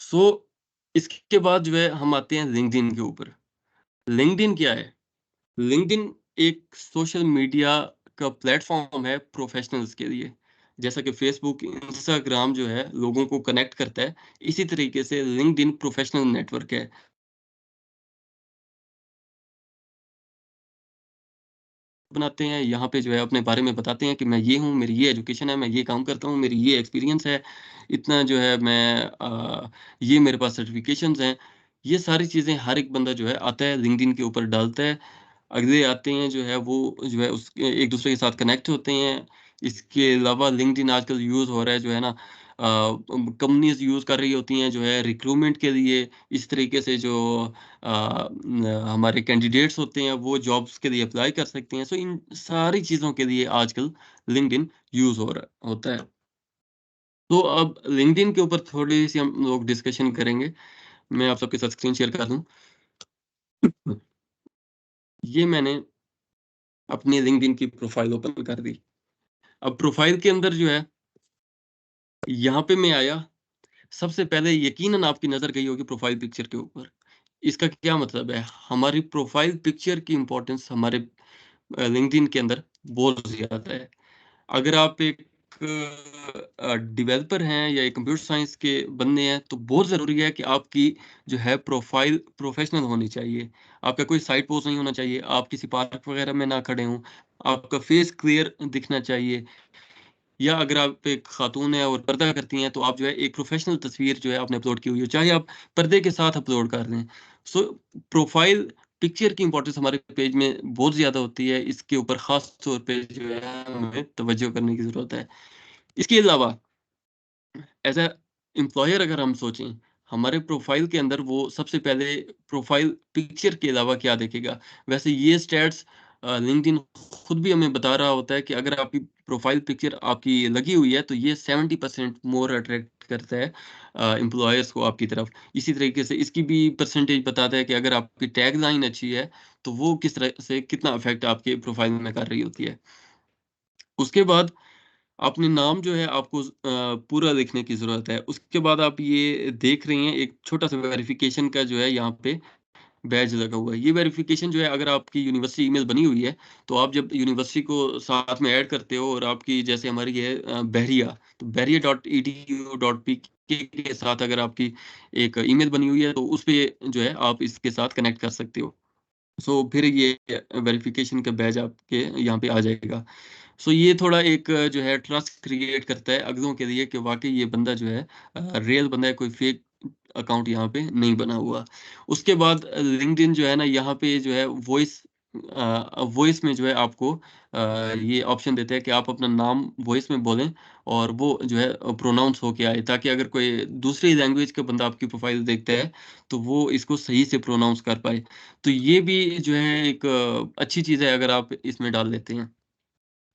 सो इसके बाद जो है हम आते हैं लिंक्डइन के ऊपर। लिंक्डइन क्या है? लिंक्डइन एक सोशल मीडिया का प्लेटफ़ॉर्म है प्रोफ़ेशनल्स के लिए। जैसा कि फ़ेसबुक, इंस्टाग्राम जो है लोगों को कनेक्ट करता है, इसी तरीके से लिंक्डइन प्रोफ़ेशनल नेटवर्क है। बनाते हैं, यहाँ पे जो है अपने बारे में बताते हैं कि मैं ये हूँ, मेरी ये एजुकेशन है, मैं ये काम करता हूँ, मेरी ये एक्सपीरियंस है, इतना जो है मैं ये मेरे पास सर्टिफ़िकेशंस हैं। ये सारी चीज़ें हर एक बंदा जो है आता है लिंक्डइन के ऊपर डालता है। अगले आते हैं जो है वो जो है उस एक-दूसरे के साथ कनेक्ट होते हैं। इसके अलावा लिंक्डइन आजकल यूज़ हो रहा है जो है ना कंपनीज़ यूज़ कर रही होती हैं जो है रिक्रूटमेंट के लिए। इस तरीके से जो हमारे कैंडिडेट्स होते हैं वो जॉब्स के लिए अप्लाई कर सकते हैं। सो इन सारी चीज़ों के लिए आजकल लिंक्डइन यूज़ हो रहा होता है। तो अब लिंक्डइन के ऊपर थोड़ी-सी हम लोग डिस्कशन करेंगे। मैं आप सबके साथ स्क्रीन शेयर कर दूँ। ये मैंने अपनी लिंक्डइन की प्रोफ़ाइल ओपन कर दी। अब प्रोफ़ाइल के अंदर जो है, यहाँ पे मैं आया, सबसे पहले यकीनन आपकी नज़र गई होगी प्रोफ़ाइल पिक्चर के ऊपर। इसका क्या मतलब है? हमारी प्रोफ़ाइल पिक्चर की इम्पोर्टेंस हमारे लिंक्डइन के अंदर बहुत ज़्यादा है। अगर आप एक डेवलपर हैं या एक कंप्यूटर साइंस के बंदे हैं, तो बहुत ज़रूरी है कि आपकी जो है प्रोफ़ाइल प्रोफ़ेशनल होनी चाहिए। आपका कोई साइड पोज़ नहीं होना चाहिए, आप किसी पार्क वगैरह में ना खड़े हों, आपका फ़ेस क्लियर दिखना चाहिए। या अगर आप एक खातून हैं और पर्दा करती हैं, तो आप जो है एक प्रोफ़ेशनल तस्वीर जो है आपने अपलोड की हुई हो, चाहे आप पर्दे के साथ अपलोड कर दें। सो प्रोफ़ाइल पिक्चर की इम्पोर्टेंस हमारे पेज में बहुत ज़्यादा होती है, इसके ऊपर ख़ास तौर पे जो है हमें तवज्जो करने की ज़रूरत है। इसके अलावा एज़ अ एम्प्लॉयर अगर हम सोचें, हमारे प्रोफ़ाइल के अंदर वो सबसे पहले प्रोफ़ाइल पिक्चर के अलावा क्या देखेगा? वैसे ये स्टैट्स लिंक्डइन खुद भी हमें बता रहा होता है कि अगर आपकी प्रोफ़ाइल पिक्चर आपकी लगी हुई है, तो ये 70% मोर अट्रैक्ट करता है एम्प्लॉयर्स को आपकी तरफ। इसी तरीके से इसकी भी परसेंटेज बताता है कि अगर आपकी टैगलाइन अच्छी है, तो वो किस तरह से कितना इफ़ेक्ट आपके प्रोफ़ाइल में कर रही होती है। उसके बाद अपने नाम जो है आपको पूरा लिखने की ज़रूरत है। उसके बाद आप ये देख रही हैं एक छोटा-सा वेरिफ़िकेशन का जो है यहाँ पे बैज लगा हुआ है। ये वेरिफ़िकेशन जो है अगर आपकी यूनिवर्सिटी ईमेल बनी हुई है, तो आप जब यूनिवर्सिटी को साथ में ऐड करते हो और आपकी जैसे हमारी है बहरिया, तो bahria.edu.pk के साथ अगर आपकी एक ईमेल बनी हुई है, तो उस पे जो है आप इसके साथ कनेक्ट कर सकते हो। सो फिर ये वेरिफ़िकेशन का बैज आपके यहाँ पे आ जाएगा। सो ये थोड़ा एक जो है ट्रस्ट क्रिएट करता है अगलों के लिए कि वाक़ई ये बंदा जो है रियल बंदा है, कोई फेक अकाउंट यहाँ पे नहीं बना हुआ। उसके बाद लिंक्डइन जो है ना, यहाँ पे जो है वॉइस में जो है आपको ये ऑप्शन देता है कि आप अपना नाम वॉइस में बोलें और वो जो है प्रोनाउंस होके आए, ताकि अगर कोई दूसरी लैंग्वेज का बंदा आपकी प्रोफ़ाइल देखता है, तो वो इसको सही से प्रोनाउंस कर पाए। तो ये भी जो है एक अच्छी चीज़ है अगर आप इसमें डाल लेते हैं।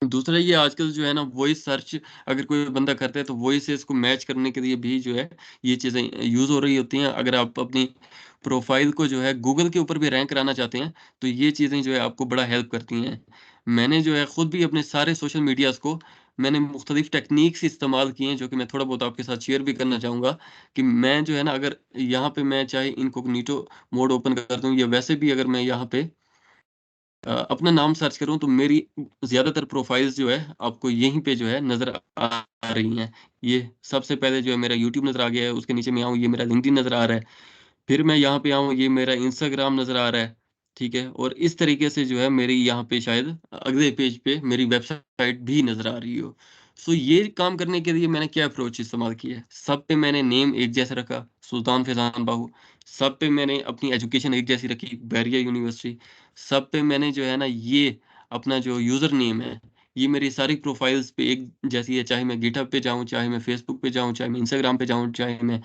दूसरा ये आजकल जो है ना वॉइस सर्च अगर कोई बंदा करता है, तो वॉइसेस को मैच करने के लिए भी जो है ये चीज़ें यूज़ हो रही होती हैं। अगर आप अपनी प्रोफ़ाइल को जो है गूगल के ऊपर भी रैंक कराना चाहते हैं, तो ये चीज़ें जो है आपको बड़ा हेल्प करती हैं। मैंने जो है खुद भी अपने सारे सोशल मीडियाज़ को मैंने मुख्तलिफ़ टेक्नीक्स इस्तेमाल की हैं, जो कि मैं थोड़ा बहुत आपके साथ शेयर भी करना चाहूँगा कि मैं जो है ना, अगर यहाँ पे मैं चाहे इनकॉग्निटो मोड ओपन कर दूँ या वैसे भी अगर मैं यहाँ पे अपना नाम सर्च करूँ, तो मेरी ज़्यादातर प्रोफ़ाइल्स जो है आपको यहीं पे जो है नज़र आ आ रही हैं। ये सबसे पहले जो है मेरा यूट्यूब नज़र आ गया है, उसके नीचे मैं आऊँ ये मेरा लिंक्डइन नज़र आ रहा है। फिर मैं यहाँ पे आऊँ, ये मेरा इंस्टाग्राम नज़र आ रहा है, ठीक है? और इस तरीके से जो है मेरी यहाँ पे शायद अगले पेज पे मेरी वेबसाइट भी नज़र आ रही हो। सो ये काम करने के लिए मैंने क्या अप्रोच इस्तेमाल की है, सब पे मैंने नेम एक जैसा रखा, सुल्तान फैज़ान बाहू। सब पे मैंने अपनी एजुकेशन एक जैसी रखी, बैरिया यूनिवर्सिटी। सब पे मैंने जो है ना ये अपना जो यूज़र नेम है, ये मेरी सारी प्रोफ़ाइल्स पे एक जैसी है, चाहे मैं गिटहब पे जाऊँ, चाहे मैं फ़ेसबुक पे जाऊँ, चाहे मैं इंस्टाग्राम पे जाऊँ, चाहे मैं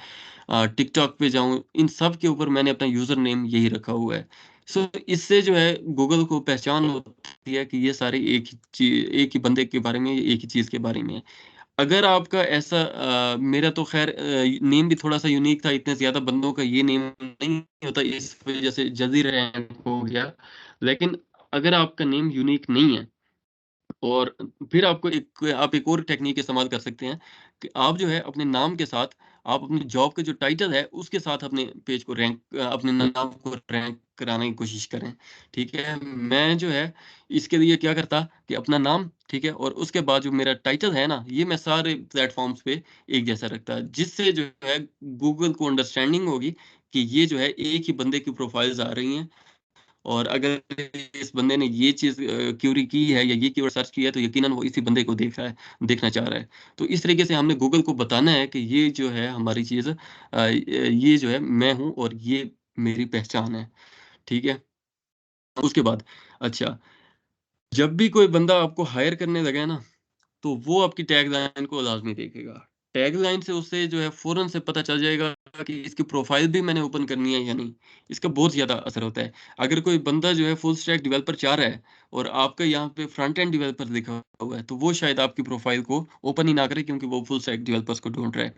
टिकटॉक पे जाऊँ, इन सब के ऊपर मैंने अपना यूज़र नेम यही रखा हुआ है। सो इससे जो है गूगल को पहचान होती है कि ये सारे एक ही बंदे के बारे में, एक ही चीज़ के बारे में है। अगर आपका ऐसा मेरा तो ख़ैर नेम भी थोड़ा-सा यूनिक था, इतने ज़्यादा बंदों का ये नेम नहीं होता, इस वज़ह से जल्दी रैंक हो गया। लेकिन अगर आपका नेम यूनिक नहीं है और फिर आप एक और टेक्नीक इस्तेमाल कर सकते हैं कि आप जो है अपने नाम के साथ आप अपनी जॉब का जो टाइटल है उसके साथ अपने पेज को अपने नाम को रैंक कराने की कोशिश करें, ठीक है? मैं जो है इसके लिए क्या करता कि अपना नाम, ठीक है? और उसके बाद जो मेरा टाइटल है ना, ये मैं सारे प्लेटफ़ॉर्म्स पे एक जैसा रखता, जिससे जो है गूगल को अंडरस्टैंडिंग होगी कि ये जो है एक ही बंदे की प्रोफ़ाइल्स आ रही हैं और अगर इस बंदे ने ये चीज़ क्यूरी की है या ये कीवर्ड सर्च किया है, तो यकीनन वो इसी बंदे को देखना चाह रहा है। तो इस तरीके से हमने गूगल को बताना है कि ये जो है हमारी चीज़ ये जो है मैं हूँ और ये मेरी पहचान है। ठीक है? उसके बाद अच्छा, जब भी कोई बंदा आपको हायर करने लगे ना, तो वो आपकी टैगलाइन को लाज़मी देखेगा। टैगलाइन से उसे जो है फ़ौरन से पता चल जाएगा कि इसकी प्रोफ़ाइल भी मैंने ओपन करनी है या नहीं। इसका बहुत ज़्यादा असर होता है। अगर कोई बंदा जो है फुल स्टैक डेवलपर चाह रहा है और आपका यहाँ पे फ्रंट एंड डेवलपर लिखा हुआ है, तो वो शायद आपकी प्रोफ़ाइल को ओपन ही ना करे क्योंकि वो फुल स्टैक डेवलपर्स को ढूँढ रहा है।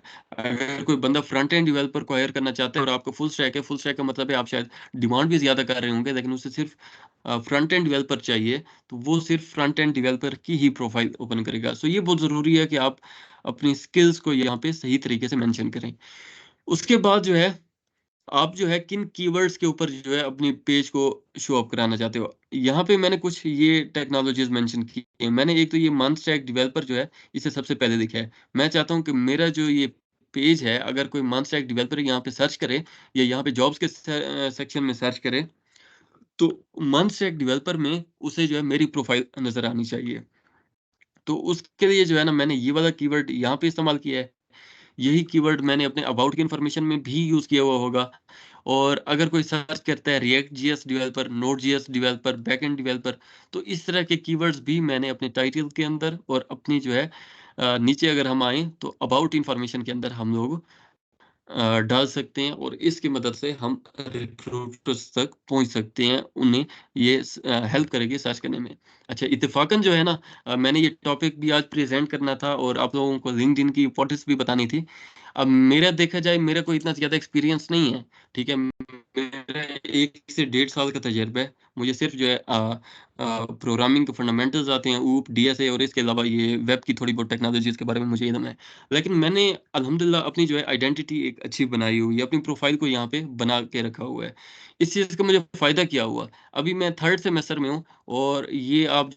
अगर कोई बंदा फ्रंट एंड डेवलपर को हायर करना चाहता है और आपका फुल स्टैक का मतलब है आप शायद डिमांड भी ज़्यादा कर रहे होंगे, लेकिन उसे सिर्फ़ फ्रंट एंड डेवलपर चाहिए, तो वो सिर्फ़ फ्रंट एंड डेवलपर की ही प्रोफ़ाइल ओपन करेगा। सो ये बहुत ज़रूरी है कि आप अपनी स्किल्स को यहाँ पे सही तरीके से मेंशन करें। उसके बाद जो है आप जो है किन कीवर्ड्स के ऊपर जो है अपनी पेज को शो अप कराना चाहते हो? यहाँ पे मैंने कुछ ये टेक्नोलॉजीज़ मेंशन की हैं। मैंने एक तो ये मंथ स्टैक डेवलपर जो है, इसे सबसे पहले लिखा है। मैं चाहता हूँ कि मेरा जो ये पेज है, अगर कोई मंथ स्टैक डेवलपर यहाँ पे सर्च करे या यहाँ पे जॉब्स के सेक्शन में सर्च करे, तो मंथ स्टैक डेवलपर में उसे जो है मेरी प्रोफाइल नज़र आनी चाहिए। तो उसके लिए जो है ना मैंने ये वाला कीवर्ड यहाँ पे इस्तेमाल किया है। यही कीवर्ड मैंने अपने अबाउट की इन्फॉर्मेशन में भी यूज़ किया हुआ होगा। और अगर कोई सर्च करता है react JS developer, node JS developer, backend developer, तो इस तरह के कीवर्ड्स भी मैंने अपने टाइटल के अंदर और अपनी जो है नीचे अगर हम आएँ तो अबाउट इन्फॉर्मेशन के अंदर हम लोग डाल सकते हैं और इसकी मदद से हम रिक्रूटर्स तक पहुँच सकते हैं। उन्हें ये हेल्प करेगी सर्च करने में। अच्छा, इत्तेफ़ाकन जो है ना मैंने ये टॉपिक भी आज प्रेज़ेंट करना था और आप लोगों को लिंक्डइन की इम्पोर्टेंस भी बतानी थी। अब मेरा देखा जाए मेरा कोई इतना ज़्यादा एक्सपीरियंस नहीं है, ठीक है? मेरा 1 से डेढ़ साल का तजुर्बा है। मुझे सिर्फ़ जो है प्रोग्रामिंग के फंडामेंटल्स आते हैं, ऊप, डीएसए और इसके अलावा ये वेब की थोड़ी बहुत टेक्नोलॉजीज़ के बारे में मुझे इल्म है। लेकिन मैंने अल्हम्दुलिल्लाह अपनी जो है आइडेंटिटी एक अच्छी बनाई हुई है, अपनी प्रोफ़ाइल को यहाँ पे बना के रखा हुआ है। इस चीज़ का मुझे फ़ायदा क्या हुआ? अभी मैं 3rd सेमेस्टर में हूँ और ये आप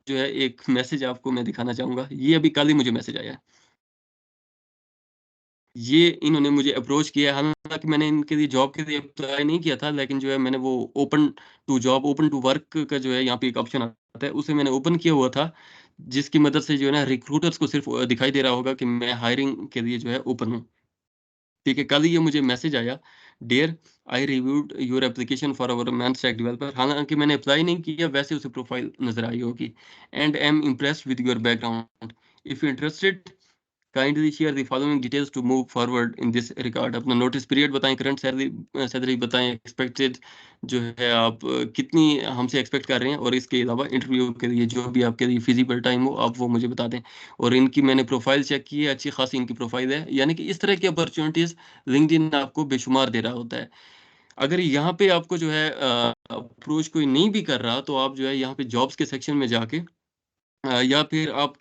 जो है एक मैसेज आपको मैं दिखाना चाहूँगा। ये अभी कल ही मुझे मैसेज आया है। ये इन्होंने मुझे अप्रोच किया है, हालाँकि मैंने इनके लिए जॉब के लिए अप्लाई नहीं किया था, लेकिन जो है मैंने वो open to job, open to work का जो है यहाँ पे एक ऑप्शन आता है, उसे मैंने ओपन किया हुआ था, जिसकी मदद से जो है ना रिक्रूटर्स को सिर्फ़ दिखाई दे रहा होगा कि मैं हायरिंग के लिए जो है ओपन हूँ। ठीक है, कल ही ये मुझे मैसेज आया, dear I reviewed your application for our मैन स्टैक डेवलपर, हालाँकि मैंने अप्लाई नहीं किया, वैसे उसे प्रोफाइल नज़र आई होगी and I am impressed with your background. If you interested kindly share the following details to move forward in this regard. अपना नोटिस पीरियड बताएँ, करंट सैलरी सैलरी बताएँ, एक्सपेक्टेड जो है आप कितनी हमसे एक्सपेक्ट कर रहे हैं और इसके अलावा इंटरव्यू के लिए जो भी आपके लिए फिज़िबल टाइम हो, आप वो मुझे बता दें। और इनकी मैंने प्रोफ़ाइल चेक की है, अच्छी खासी इनकी प्रोफ़ाइल है, यानी कि इस तरह की अपॉर्च्युनिटीज़ लिंक्डइन आपको बेशुमार दे रहा होता है। अगर यहाँ पे आपको जो है अप्रोच कोई नहीं भी कर रहा, तो आप जो है यहाँ पे जॉब्स के सेक्शन में जाके या फिर आप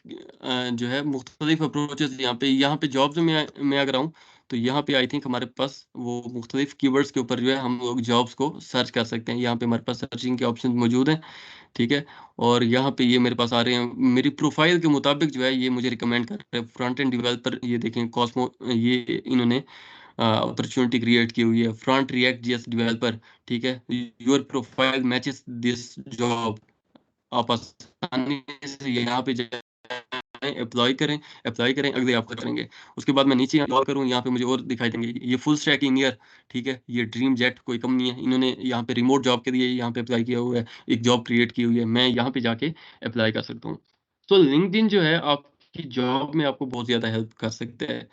जो है मुख्तलिफ अप्रोचेज़ यहाँ पे जॉब्स में मैं अगर आऊँ, तो यहाँ पे आई थिंक हमारे पास वो मुख्तलिफ कीवर्ड्स के ऊपर जो है हम लोग जॉब्स को सर्च कर सकते हैं। यहाँ पे हमारे पास सर्चिंग के ऑप्शन मौजूद हैं, ठीक है? और यहाँ पे ये मेरे पास आ रहे हैं, मेरी प्रोफ़ाइल के मुताबिक जो है ये मुझे रिकमेंड कर रहे हैं। फ्रंट एंड डेवलपर ये देखें कॉस्मो ये इन्होंने अपॉर्च्युनिटी क्रिएट की हुई है। फ्रंट रिएक्ट जेएस डेवलपर, ठीक है? Your profile matches this job. आप आसानी से यहाँ पे जाएँ, अप्लाई करें, अगले आपको करेंगे। उसके बाद मैं नीचे स्क्रॉल करूँ, यहाँ पे मुझे और दिखाई देंगे, ये फुल स्टैक इंजीनियर, ठीक है? ये ड्रीम जेट कोई कंपनी है, इन्होंने यहाँ पे रिमोट जॉब के लिए यहाँ पे अप्लाई किया हुआ है, एक जॉब क्रिएट की हुई है, मैं यहाँ पे जाके अप्लाई कर सकता हूँ। तो लिंक्डइन जो है आपकी जॉब में आपको बहुत ज़्यादा हेल्प कर सकता है।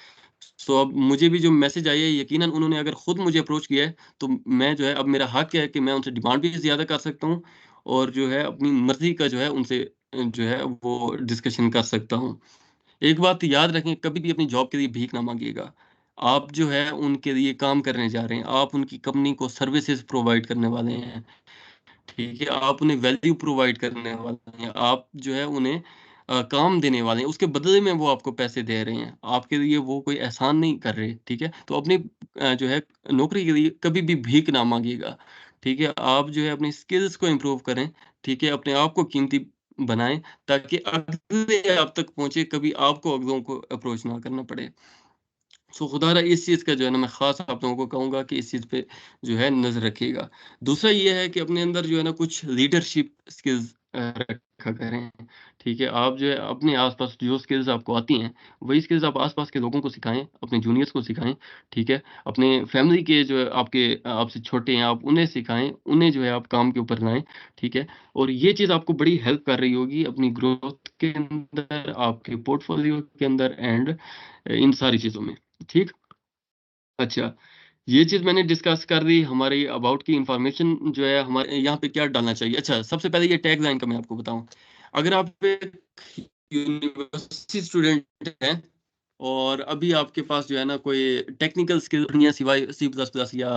सो अब मुझे भी जो मैसेज आई है, यकीनन उन्होंने अगर खुद मुझे अप्रोच किया है, तो मैं जो है अब मेरा हक है कि मैं उनसे डिमांड भी ज़्यादा कर सकता हूँ और जो है अपनी मर्ज़ी का जो है उनसे जो है वो डिस्कशन कर सकता हूँ। एक बात याद रखें, कभी भी अपनी जॉब के लिए भीख ना माँगिएगा। आप जो है उनके लिए काम करने जा रहे हैं, आप उनकी कंपनी को सर्विसेज़ प्रोवाइड करने वाले हैं। ठीक है, आप उन्हें वैल्यू प्रोवाइड करने वाले हैं, आप जो है उन्हें काम देने वाले हैं, उसके बदले में वो आपको पैसे दे रहे हैं, आपके लिए वो कोई एहसान नहीं कर रहे, ठीक है? तो अपनी जो है नौकरी के लिए कभी भी भीख ना माँगिएगा, ठीक है? आप जो है अपनी स्किल्स को इम्प्रूव करें, ठीक है? अपने आप को कीमती बनाएँ ताकि अगले आप तक पहुँचे, कभी आपको अगलों को अप्रोच ना करना पड़े। सो खुदारा इस चीज़ का जो है ना मैं ख़ास आप लोगों को कहूँगा कि इस चीज़ पे जो है नज़र रखिएगा। दूसरा ये है कि अपने अंदर जो है ना कुछ लीडरशिप स्किल्स रखा करें, ठीक है? आप जो है अपने आस-पास जो स्किल्स आपको आती हैं, वही स्किल्स आप आस-पास के लोगों को सिखाएँ, अपने जूनियर्स को सिखाएँ, ठीक है? अपने फैमिली के जो है आपके आपसे छोटे हैं, आप उन्हें सिखाएँ, उन्हें जो है आप काम के ऊपर लाएँ, ठीक है? और ये चीज़ आपको बड़ी हेल्प कर रही होगी अपनी ग्रोथ के अंदर, आपके पोर्टफोलियो के अंदर एंड इन सारी चीज़ों में। ठीक? अच्छा, ये चीज़ मैंने डिस्कस कर दी, हमारी अबाउट की इन्फॉर्मेशन जो है हमारे यहाँ पे क्या डालना चाहिए। अच्छा, सबसे पहले ये टैगलाइन का मैं आपको बताऊँ। अगर आप एक यूनिवर्सिटी स्टूडेंट हैं और अभी आपके पास जो है ना कोई टेक्निकल स्किल नहीं है सिवाय सी प्लस प्लस या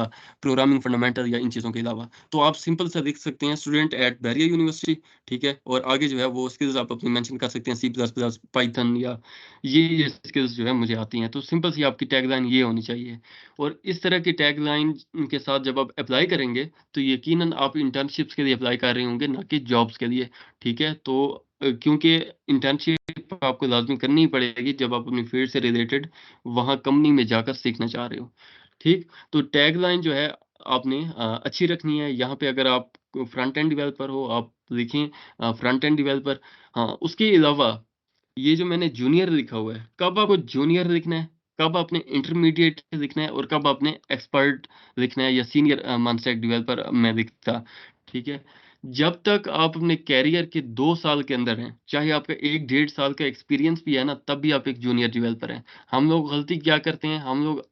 प्रोग्रामिंग फंडामेंटल या इन चीज़ों के अलावा, तो आप सिंपल सा लिख सकते हैं स्टूडेंट एट बैरियर यूनिवर्सिटी, ठीक है? और आगे जो है वो स्किल्स आप अपनी मेंशन कर सकते हैं सी प्लस प्लस, पाइथन या ये स्किल्स जो है मुझे आती हैं। तो सिंपल सी आपकी टैगलाइन ये होनी चाहिए और इस तरह की टैगलाइन के साथ जब आप अप्लाई करेंगे, तो यकीनन आप इंटर्नशिप्स के लिए अप्लाई कर रहे होंगे, ना कि जॉब्स के लिए, ठीक है? तो क्योंकि इंटर्नशिप आपको लाज़मी करनी ही पड़ेगी जब आप अपनी फ़ील्ड से रिलेटेड वहाँ कंपनी में जाकर सीखना चाह रहे हो, ठीक? तो टैगलाइन जो है आपने अच्छी रखनी है। यहाँ पे अगर आप फ्रंट एंड डेवलपर हो, आप लिखें फ्रंट एंड डेवलपर। हाँ, उसके अलावा ये जो मैंने जूनियर लिखा हुआ है, कब आपको जूनियर लिखना है, कब आपने इंटरमीडिएट लिखना है और कब आपने एक्सपर्ट लिखना है या सीनियर मानसेक डेवलपर मैं लिखता, ठीक है? जब तक आप अपने कैरियर के 2 साल के अंदर हैं, चाहे आपका 1 डेढ़ साल का एक्सपीरियंस भी है ना, तब भी आप एक जूनियर डेवलपर हैं। हम लोग गलती क्या करते हैं, हम लोग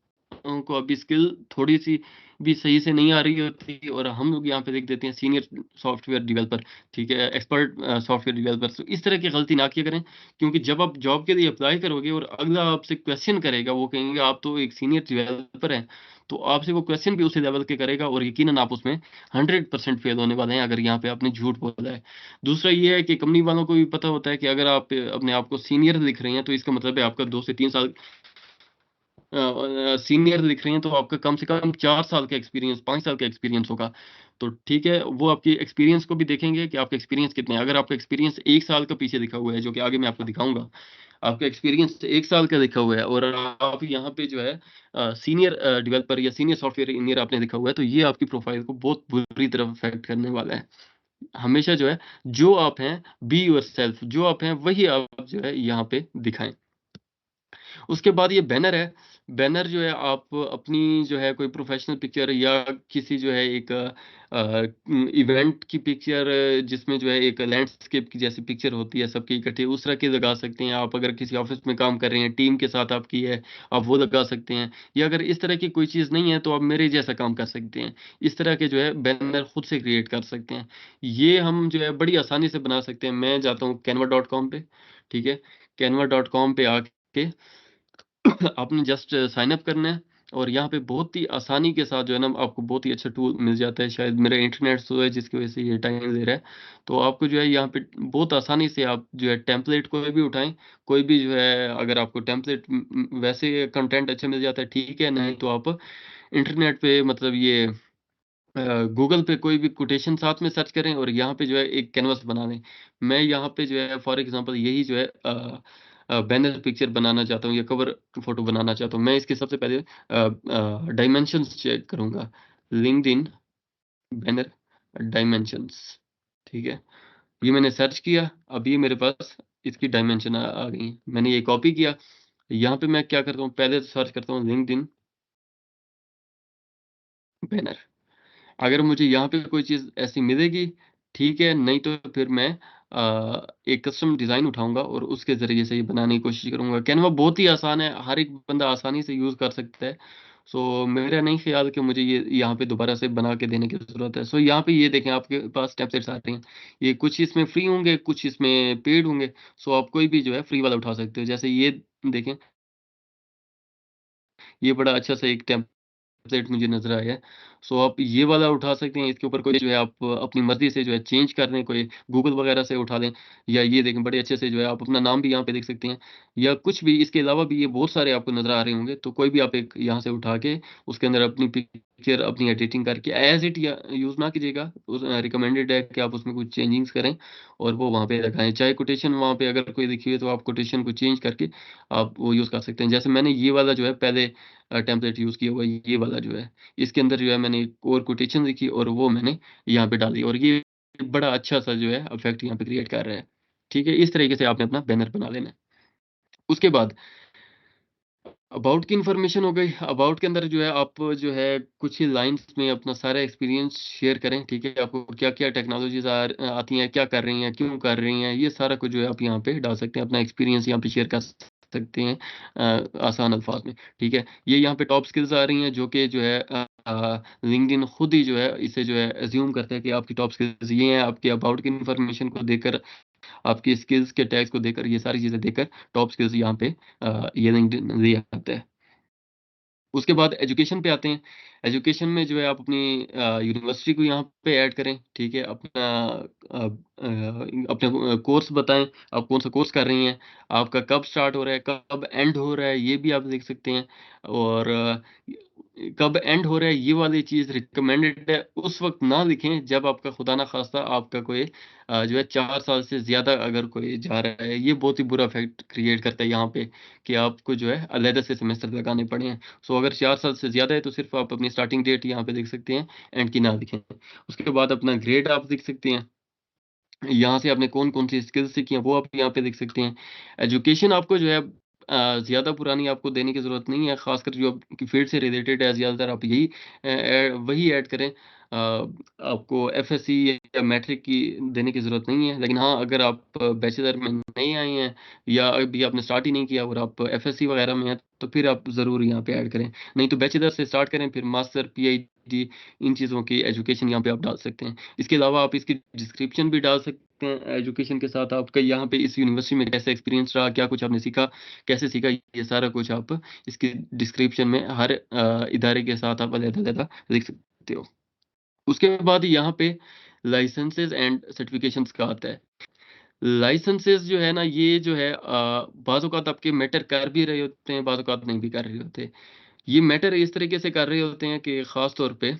को अभी स्किल थोड़ी-सी भी सही से नहीं आ रही होती और हम लोग यहाँ पे लिख देते हैं सीनियर सॉफ्टवेयर डेवलपर, ठीक है? Expert software developer. तो इस तरह की गलती ना किया करें। क्योंकि जब आप जॉब के लिए अप्लाई करोगे और अगला आपसे क्वेश्चन करेगा, वो कहेंगे आप तो एक सीनियर डेवलपर हैं, तो आपसे वो क्वेश्चन भी उसी लेवल के करेगा और यकीनन आप उसमें 100% फेल होने वाले हैं, अगर यहाँ पे आपने झूठ बोला है। दूसरा ये है कि कंपनी वालों को भी पता होता है कि अगर आप अपने आप को सीनियर लिख रहे हैं, तो इसका मतलब है आपका 2 से 3 साल सीनियर लिख रहे हैं, तो आपका कम से कम 4 साल का एक्सपीरियंस, 5 साल का एक्सपीरियंस होगा। तो ठीक है, वो आपकी एक्सपीरियंस को भी देखेंगे कि आपका एक्सपीरियंस कितना है। अगर आपका एक्सपीरियंस 1 साल का पीछे लिखा हुआ है, जो कि आगे मैं आपको दिखाऊँगा। आपका एक्सपीरियंस 1 साल का लिखा हुआ है और आप यहाँ पे जो है सीनियर डेवलपर या सीनियर सॉफ्टवेयर इंजीनियर आपने लिखा हुआ है, तो ये आपकी प्रोफाइल को बहुत बुरी तरह अफ़ेक्ट करने वाला है। हमेशा जो है, जो आप हैं, बी योरसेल्फ, जो आप हैं, वही आप जो है यहाँ पे दिखाएँ। उसके बाद ये बैनर है, बैनर जो है आप अपनी जो है कोई प्रोफ़ेशनल पिक्चर या किसी जो है एक इवेंट की पिक्चर जिसमें जो है एक लैंडस्केप की जैसी पिक्चर होती है सबकी इकट्ठी, उस तरह की लगा सकते हैं आप। अगर किसी ऑफ़िस में काम कर रहे हैं, टीम के साथ आपकी है, आप वो लगा सकते हैं या अगर इस तरह की कोई चीज़ नहीं है, तो आप मेरे जैसा काम कर सकते हैं। इस तरह के जो है बैनर खुद से क्रिएट कर सकते हैं। ये हम जो है बड़ी आसानी से बना सकते हैं। मैं जाता हूँ canva.com पे, ठीक है? canva.com पे आके आपने जस्ट साइन अप करना है और यहाँ पे बहुत ही आसानी के साथ जो है ना आपको बहुत ही अच्छा टूल मिल जाता है। शायद मेरा इंटरनेट स्लो है जिसकी वज़ह से ये टाइम ले रहा है। तो आपको जो है यहाँ पे बहुत आसानी से आप जो है टेम्पलेट कोई भी उठाएँ, कोई भी जो है अगर आपको टेम्पलेट वैसे कंटेंट अच्छा मिल जाता है ठीक है, नहीं तो आप इंटरनेट पे मतलब ये गूगल पे कोई भी कोटेशन साथ में सर्च करें और यहाँ पे जो है एक कैनवास बना लें। मैं यहाँ पे जो है फॉर एग्ज़ाम्पल यही जो है बैनर पिक्चर बनाना चाहता हूँ या कवर फ़ोटो बनाना चाहता हूँ। मैं इसके सबसे पहले डायमेंशंस चेक करूँगा। लिंक्डइन बैनर डायमेंशंस, ठीक है? ये मैंने सर्च किया, अब ये मेरे पास इसकी डायमेंशन आ गई हैं। मैंने ये कॉपी किया, यहाँ पे मैं क्या करता हूँ, पहले सर्च करता हूँ लिंक्डइन बैनर। अगर मुझे यहाँ पे कोई चीज़ ऐसी मिलेगी, ठीक है, नहीं तो फिर मैं एक कस्टम डिज़ाइन उठाऊँगा और उसके ज़रिए से ये बनाने की कोशिश करूँगा। कैनवा बहुत ही आसान है, हर एक बंदा आसानी से यूज़ कर सकता है। सो मेरा नहीं ख़्याल कि मुझे ये यहाँ पे दोबारा से बना के देने की ज़रूरत है। सो यहाँ पे ये देखें आपके पास टेम्पलेट्स आ रहे हैं। ये कुछ इसमें फ्री होंगे, कुछ इसमें पेड होंगे। सो आप कोई भी जो है फ्री वाला उठा सकते हो। जैसे ये देखें, ये बड़ा अच्छा सा एक टेम्पलेट मुझे नज़र आया है। सो आप ये वाला उठा सकते हैं, इसके ऊपर कोई जो है आप अपनी मर्ज़ी से जो है चेंज कर लें, कोई गूगल वगैरह से उठा लें या ये देखें बड़े अच्छे से जो है आप अपना नाम भी यहाँ पे लिख सकते हैं या कुछ भी इसके अलावा भी ये बहुत सारे आपको नज़र आ रहे होंगे, तो कोई भी आप एक यहाँ से उठा के उसके अंदर अपनी पिक्चर, अपनी एडिटिंग करके एज़ इट या यूज़ ना कीजिएगा। रिकमेंडेड है कि आप उसमें कुछ चेंजिंग्स करें और वो वहाँ पे लगाएँ। चाहे कोटेशन वहाँ पे अगर कोई लिखी हुई है तो आप कोटेशन को चेंज करके आप वो यूज़ कर सकते हैं। जैसे मैंने ये वाला जो है पहले टेम्पलेट यूज़ किया हुआ है, ये वाला जो है। इसके अंदर जो है मैंने एक और कोटेशन लिखी और वो मैंने यहाँ पे डाली और ये बड़ा अच्छा-सा जो है इफ़ेक्ट यहाँ पे क्रिएट कर रहा है। ठीक है? इस तरीके से आपने अपना बैनर बना लेना है। उसके बाद अबाउट की इन्फॉर्मेशन हो गई। अबाउट के अंदर जो है आप जो है कुछ ही लाइन्स में अपना सारा एक्सपीरियंस शेयर करें, ठीक है? आपको क्या-क्या टेक्नोलॉज़ीज़ आती हैं, क्या कर रही हैं, क्यों कर रही हैं, ये सारा कुछ जो है आप यहाँ पे डाल सकते हैं। अपना एक्सपीरियंस यहाँ पे शेयर कर सकते हैं आसान अल्फाज में, ठीक है? ये यहाँ पे टॉप स्किल्स आ रही हैं जो कि जो है लिंक्डइन खुद ही जो है इसे जो है अज़्यूम करता है कि आपकी टॉप स्किल्स ये हैं। आपके अबाउट की इन्फॉर्मेशन को देखकर आपकी स्किल्स के टैग्स को देखकर, ये सारी चीज़ें देखकर टॉप स्किल्स यहाँ पे ये लिंक्डइन दिया जाता है। उसके बाद एजुकेशन पे आते हैं। एजुकेशन में जो है आप अपनी यूनिवर्सिटी को यहाँ पे ऐड करें, ठीक है? अपना अपना कोर्स बताएँ, आप कौन-सा कोर्स कर रही हैं, आपका कब स्टार्ट हो रहा है, कब एंड हो रहा है, ये भी आप लिख सकते हैं। और कब एंड हो रहा है, ये वाली चीज़ रिकमेंडेड है, उस वक़्त ना लिखें जब आपका खुदा ना ख़ास्ता आपका कोई जो है 4 साल से ज़्यादा अगर कोई जा रहा है, ये बहुत ही बुरा इफ़ेक्ट क्रिएट करता है यहाँ पे कि आपको जो है अलग से सेमेस्टर लगाने पड़े हैं। सो अगर 4 साल से ज़्यादा है तो सिर्फ़ आप अपनी स्टार्टिंग डेट यहाँ पे लिख सकते हैं, एंड की ना लिखें। उसके बाद अपना ग्रेड आप लिख सकते हैं। यहाँ से आपने कौन-कौन सी स्किल्स सीखी हैं, वो आप यहाँ पे लिख सकते हैं। एजुकेशन आपको जो है ज़्यादा पुरानी आपको देने की ज़रूरत नहीं है, ख़ासकर जो आपकी फ़ील्ड से रिलेटेड है, ज़्यादातर आप यही वही ऐड करें। आपको एफएससी या मैट्रिक की देने की ज़रूरत नहीं है। लेकिन हाँ, अगर आप बैचलर में नए आए हैं या अभी आपने स्टार्ट ही नहीं किया और आप एफएससी वगैरह में हैं, तो फिर आप ज़रूर यहाँ पे ऐड करें। नहीं तो बैचलर से स्टार्ट करें, फिर मास्टर, पीएचडी, इन चीज़ों की एजुकेशन यहाँ पे आप डाल सकते हैं। इसके अलावा आप इसकी डिस्क्रिप्शन भी डाल सकते हैं एजुकेशन के साथ, आपका यहाँ पे इस यूनिवर्सिटी में कैसा एक्सपीरियंस रहा, क्या कुछ आपने सीखा, कैसे सीखा, ये सारा कुछ आप इसकी डिस्क्रिप्शन में हर इदारे के साथ आप अलग-अलग लिख सकते हो। उसके बाद यहाँ पे लाइसेंसेस एंड सर्टिफिकेशंस का आता है। लाइसेंसेस जो है ना, ये जो है बाज़ औक़ात आपके मैटर कर भी रहे होते हैं, बाज़ औक़ात नहीं भी कर रहे होते। ये मैटर इस तरीके से कर रहे होते हैं कि ख़ास तौर पे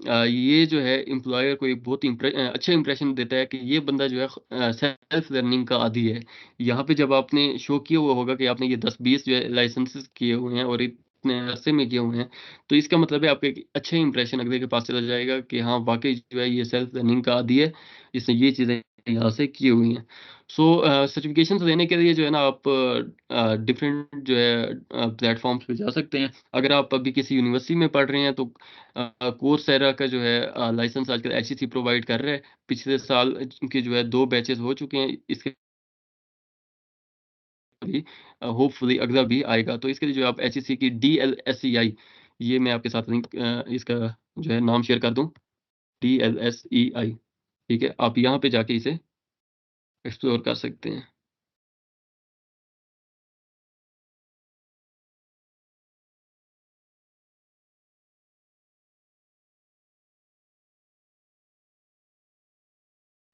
ये जो है एम्प्लॉयर को एक बहुत अच्छा इंप्रेशन देता है कि ये बंदा जो है सेल्फ लर्निंग का आदी है। यहाँ पे जब आपने शो किया हुआ होगा कि आपने ये 10-20 जो है लाइसेंसेस किए हुए हैं और इतने अरसे में किए हुए हैं, तो इसका मतलब है आपका एक अच्छा इंप्रेशन अगले के पास चला जाएगा कि हाँ, वाक़ई जो है ये सेल्फ लर्निंग का आदी है, इसने ये चीज़ें यहाँ से की हुई हैं। सो सर्टिफ़िकेशंस लेने के लिए जो है ना आप डिफरेंट जो है प्लेटफ़ॉर्म्स पे जा सकते हैं। अगर आप अभी किसी यूनिवर्सिटी में पढ़ रहे हैं तो कोर्सेरा का जो है लाइसेंस आजकल एचईसी प्रोवाइड कर रहा है। पिछले साल के जो है 2 बैचेज़ हो चुके हैं। इसके भी होपफुली अगला भी आएगा। तो इसके लिए जो आप एचईसी की डीएलएसईआई, ये मैं आपके साथ लिंक इसका जो है नाम शेयर कर दूँ, डीएलएसईआई, ठीक है? आप यहाँ पे जाके इसे एक्सप्लोर कर सकते हैं।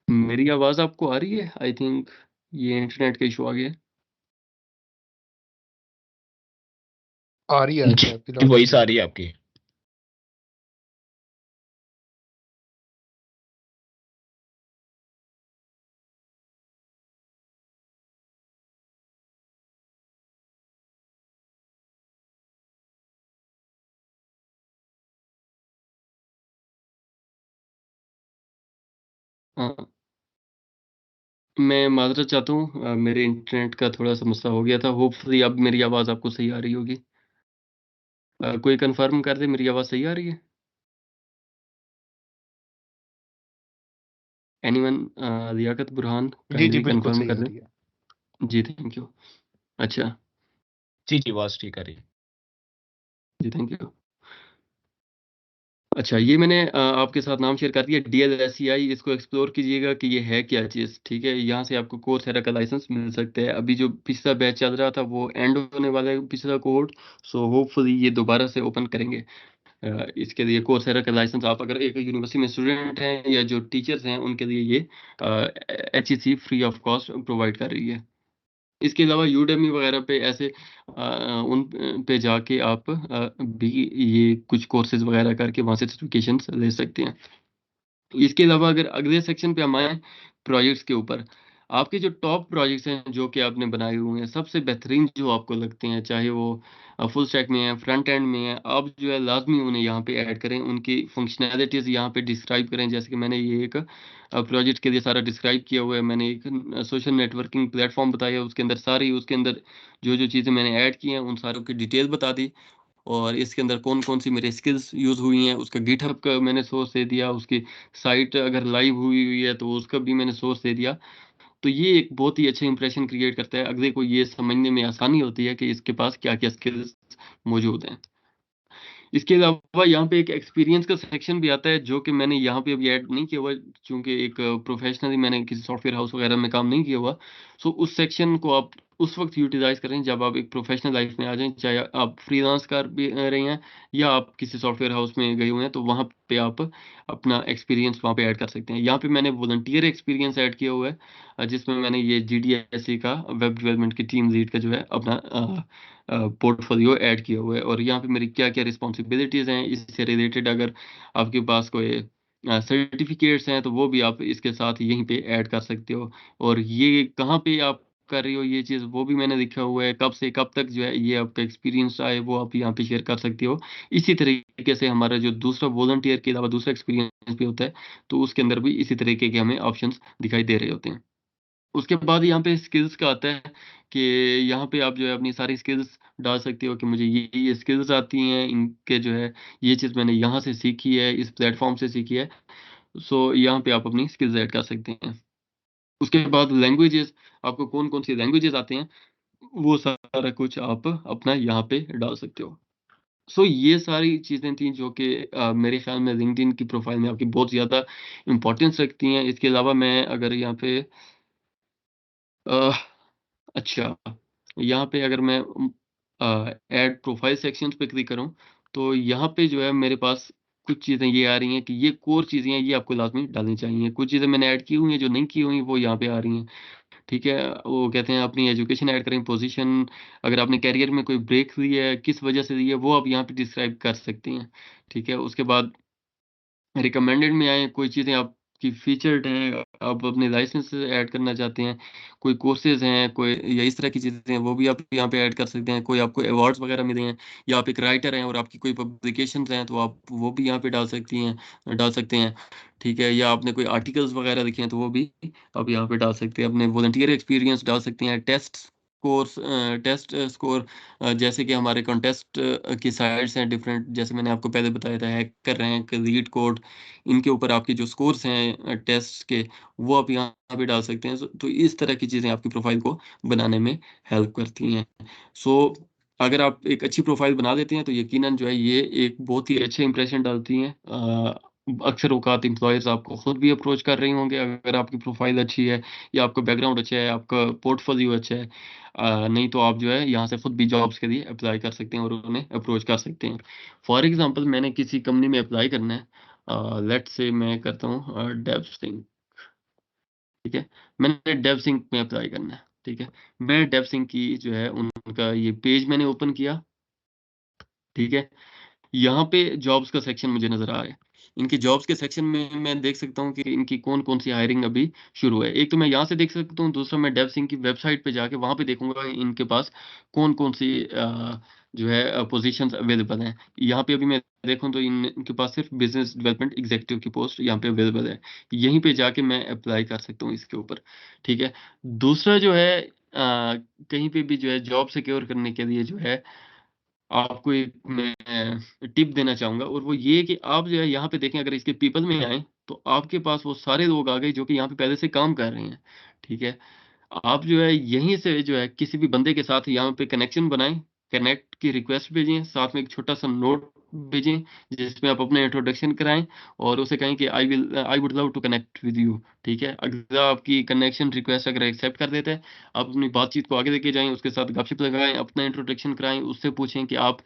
मेरी आवाज़ आपको आ रही है? आई थिंक ये इंटरनेट का इश्यू आ गया है।
आ रही है आपकी लाउड एंड
वॉइस आ
क्लियर।
रही है आपकी।
हाँ, मैं माज़रत चाहता हूँ, मेरे इंटरनेट का थोड़ा-सा मसला हो गया था। होपफुली अब मेरी आवाज़ आपको सही आ रही होगी। कोई कन्फर्म कर दे मेरी आवाज़ सही आ रही है? एनीवन लियाकत, बुरहान,
जी, जी,
काइंडली
बिल्कुल
कन्फर्म
सही
कर
आ
दें।
रही है।
जी, थैंक यू। अच्छा,
जी, जी, आवाज़ ठीक आ रही है।
जी, थैंक यू। अच्छा, ये मैंने आपके साथ नाम शेयर कर दिया डीएलएसईआई, इसको एक्सप्लोर कीजिएगा कि ये है क्या चीज़, ठीक है? यहाँ से आपको कोर्सेरा का लाइसेंस मिल सकता है। अभी जो पिछला बैच चल रहा था वो एंड होने वाला है, पिछला कोहॉर्ट, सो होपफुली ये दोबारा से ओपन करेंगे। इसके लिए कोर्सेरा का लाइसेंस आप अगर एक यूनिवर्सिटी में स्टूडेंट हैं या जो टीचर्स हैं उनके लिए ये HEC free of cost provide कर रही है। इसके अलावा यूडेमी वगैरह पे ऐसे उन पे जाके आप भी ये कुछ कोर्सेज़ वगैरह करके वहाँ से सर्टिफ़िकेशंस ले सकते हैं। इसके अलावा अगर अगले सेक्शन पे हम आएँ प्रोजेक्ट्स के ऊपर, आपके जो टॉप प्रोजेक्ट्स हैं जो कि आपने बनाए हुए हैं, सबसे बेहतरीन जो आपको लगते हैं, चाहे वो फुल स्टैक में है, फ्रंट एंड में है, आप जो है लाज़मी उन्हें यहाँ पे ऐड करें, उनकी फंक्शनैलिटीज़ यहाँ पे डिस्क्राइब करें। जैसे कि मैंने ये एक प्रोजेक्ट के लिए सारा डिस्क्राइब किया हुआ है। मैंने एक सोशल नेटवर्किंग प्लेटफ़ॉर्म बताया, उसके अंदर सारी उसके अंदर जो-जो चीज़ें मैंने ऐड की हैं, उन सारों की डिटेल बता दी। और इसके अंदर कौन-कौन सी मेरी स्किल्स यूज़ हुई हैं, उसका गिटहब का मैंने सोर्स दे दिया, उसकी साइट अगर लाइव हुई हुई है, तो उसका भी मैंने सोर्स दे दिया। तो ये एक बहुत ही अच्छा इंप्रेशन क्रिएट करता है, अगले को ये समझने में आसानी होती है कि इसके पास क्या-क्या स्किल्स मौजूद हैं। इसके अलावा यहाँ पे एक एक्सपीरियंस का सेक्शन भी आता है, जो कि मैंने यहाँ पे अभी ऐड नहीं किया हुआ, चूँकि एक प्रोफ़ेशनली मैंने किसी सॉफ्टवेयर हाउस वगैरह में काम नहीं किया हुआ। सो उस सेक्शन को आप उस वक़्त यूटिलाइज़ करें जब आप एक प्रोफ़ेशनल लाइफ़ में आ जाएँ, चाहे आप फ्रीलांस कर भी रहे हैं या आप किसी सॉफ्टवेयर हाउस में गए हुए हैं, तो वहाँ पे आप अपना एक्सपीरियंस वहाँ पे ऐड कर सकते हैं। यहाँ पे मैंने वॉलंटियर एक्सपीरियंस ऐड किया हुआ है, जिसमें मैंने ये जीडीएसई का वेब डेवलपमेंट की टीम लीड का जो है अपना पोर्टफोलियो ऐड किया हुआ है, और यहाँ पे मेरी क्या-क्या रिस्पॉन्सिबिलिटीज़ हैं, इससे रिलेटेड अगर आपके पास कोई सर्टिफ़िकेट्स हैं, तो वो भी आप इसके साथ यहीं पे ऐड कर सकते हो। और ये कहाँ पे आप कर रहे हो ये चीज़, वो भी मैंने लिखा हुआ है, कब से कब तक जो है ये आपका एक्सपीरियंस रहा है, वो आप यहाँ पे शेयर कर सकते हो। इसी तरीके से हमारा जो दूसरा वॉलंटियर के अलावा दूसरा एक्सपीरियंस भी होता है, तो उसके अंदर भी इसी तरीके के हमें ऑप्शंस दिखाई दे रहे होते हैं। उसके बाद यहाँ पे स्किल्स का आता है कि यहाँ पे आप जो है अपनी सारी स्किल्स डाल सकते हो कि मुझे ये स्किल्स आती हैं, इनके जो है ये चीज़ मैंने यहाँ से सीखी है, इस प्लेटफ़ॉर्म से सीखी है। सो यहाँ पे आप अपनी स्किल्स ऐड कर सकते हैं। उसके बाद लैंग्वेजेज़, आपको कौन-कौन सी लैंग्वेजेज़ आती हैं, वो सारा कुछ आप अपना यहाँ पे डाल सकते हो। सो ये सारी चीज़ें थी जो कि मेरे ख़्याल में लिंक्डइन की प्रोफ़ाइल में आपकी बहुत ज़्यादा इम्पोर्टेंस रखती हैं। इसके अलावा मैं अगर यहाँ पे अ अच्छा, यहाँ पे अगर मैं ऐड प्रोफाइल सेक्शंस पे क्लिक करूँ, तो यहाँ पे जो है मेरे पास कुछ चीज़ें ये आ रही हैं कि ये कोर चीज़ें हैं, ये आपको लाज़मी डालनी चाहिए। कुछ चीज़ें मैंने ऐड की हुई हैं, जो नहीं की हुई, वो यहाँ पे आ रही हैं, ठीक है? वो कहते हैं अपनी एजुकेशन ऐड करें, पोज़ीशन, अगर आपने करियर में कोई ब्रेक ली है, किस वजह से ली है, वो आप यहाँ पे डिस्क्राइब कर सकते हैं, ठीक है? उसके बाद रिकमेंडेड में आएँ, कोई चीज़ें आपकी फ़ीचर्ड हैं, आप अपने लाइसेंस ऐड करना चाहते हैं, कोई कोर्सेज़ हैं, कोई या इस तरह की चीज़ें हैं, वो भी आप यहाँ पे ऐड कर सकते हैं। कोई आपको अवार्ड्स वगैरह मिले हैं या आप एक राइटर हैं और आपकी कोई पब्लिकेशंस हैं, तो आप वो भी यहाँ पे डाल सकते हैं, ठीक है? या आपने कोई आर्टिकल्स वगैरह लिखे हैं, तो वो भी आप यहाँ पे डाल सकते हैं। अपने वॉलंटियर एक्सपीरियंस डाल सकते हैं, टेस्ट स्कोर, जैसे कि हमारे कॉन्टेस्ट की साइट्स हैं डिफरेंट, जैसे मैंने आपको पहले बताया था, हैकर रैंक, लीड कोड, इनके ऊपर आपके जो स्कोर्स हैं टेस्ट के, वो आप यहाँ पे डाल सकते हैं। तो इस तरह की चीज़ें आपकी प्रोफ़ाइल को बनाने में हेल्प करती हैं। सो अगर आप एक अच्छी प्रोफ़ाइल बना देते हैं, तो यकीनन जो है ये एक बहुत ही अच्छे इंप्रेशन डालती हैं। अक्सर औक़ात एम्प्लॉयर्स आपको खुद भी अप्रोच कर रहे होंगे, अगर आपकी प्रोफ़ाइल अच्छी है या आपका बैकग्राउंड अच्छा है, आपका पोर्टफोलियो अच्छा है। नहीं तो आप जो है यहाँ से खुद भी जॉब्स के लिए अप्लाई कर सकते हैं और उन्हें अप्रोच कर सकते हैं। फॉर एग्ज़ाम्पल मैंने किसी कंपनी में अप्लाई करना है, लेट्स से मैं करता हूँ डेवसिंक, ठीक है? मैंने डेवसिंक में अप्लाई करना है, ठीक है? मैं डेवसिंक की जो है उनका ये पेज मैंने ओपन किया, ठीक है? यहाँ पे जॉब्स का सेक्शन मुझे नज़र आ रहा है। इनकी जॉब्स के सेक्शन में मैं देख सकता हूँ कि इनकी कौन-कौन सी हायरिंग अभी शुरू है। एक तो मैं यहाँ से देख सकता हूँ, दूसरा मैं डेवसिंक की वेबसाइट पे जाके वहाँ पे देखूँगा इनके पास कौन-कौन सी जो है पोज़ीशंस अवेलेबल हैं। यहाँ पे अभी मैं देखूँ तो इनके पास सिर्फ़ बिज़नेस डेवलपमेंट एग्ज़ीक्यूटिव की पोस्ट यहाँ पे अवेलेबल है। यहीं पे जाके मैं अप्लाई कर सकता हूँ इसके ऊपर, ठीक है? दूसरा जो है कहीं पे भी जो है जॉब सिक्योर करने के लिए जो है आपको एक मैं टिप देना चाहूँगा, और वो ये कि आप जो है यहाँ पे देखें, अगर इसके पीपल में आएँ, तो आपके पास वो सारे लोग आ गए जो कि यहाँ पे पहले से काम कर रहे हैं, ठीक है? आप जो है यहीं से जो है किसी भी बंदे के साथ यहाँ पे कनेक्शन बनाएँ, कनेक्ट की रिक्वेस्ट भेजें, साथ में एक छोटा-सा नोट भेजें, जिसमें आप अपना इंट्रोडक्शन कराएँ और उसे कहें कि I would love to connect with you, ठीक है? अगर आपकी कनेक्शन रिक्वेस्ट अगर एक्सेप्ट कर देता है, आप अपनी बातचीत को आगे लेके जाएँ, उसके साथ गपशप लगाएँ, अपना इंट्रोडक्शन कराएँ, उससे पूछें कि आप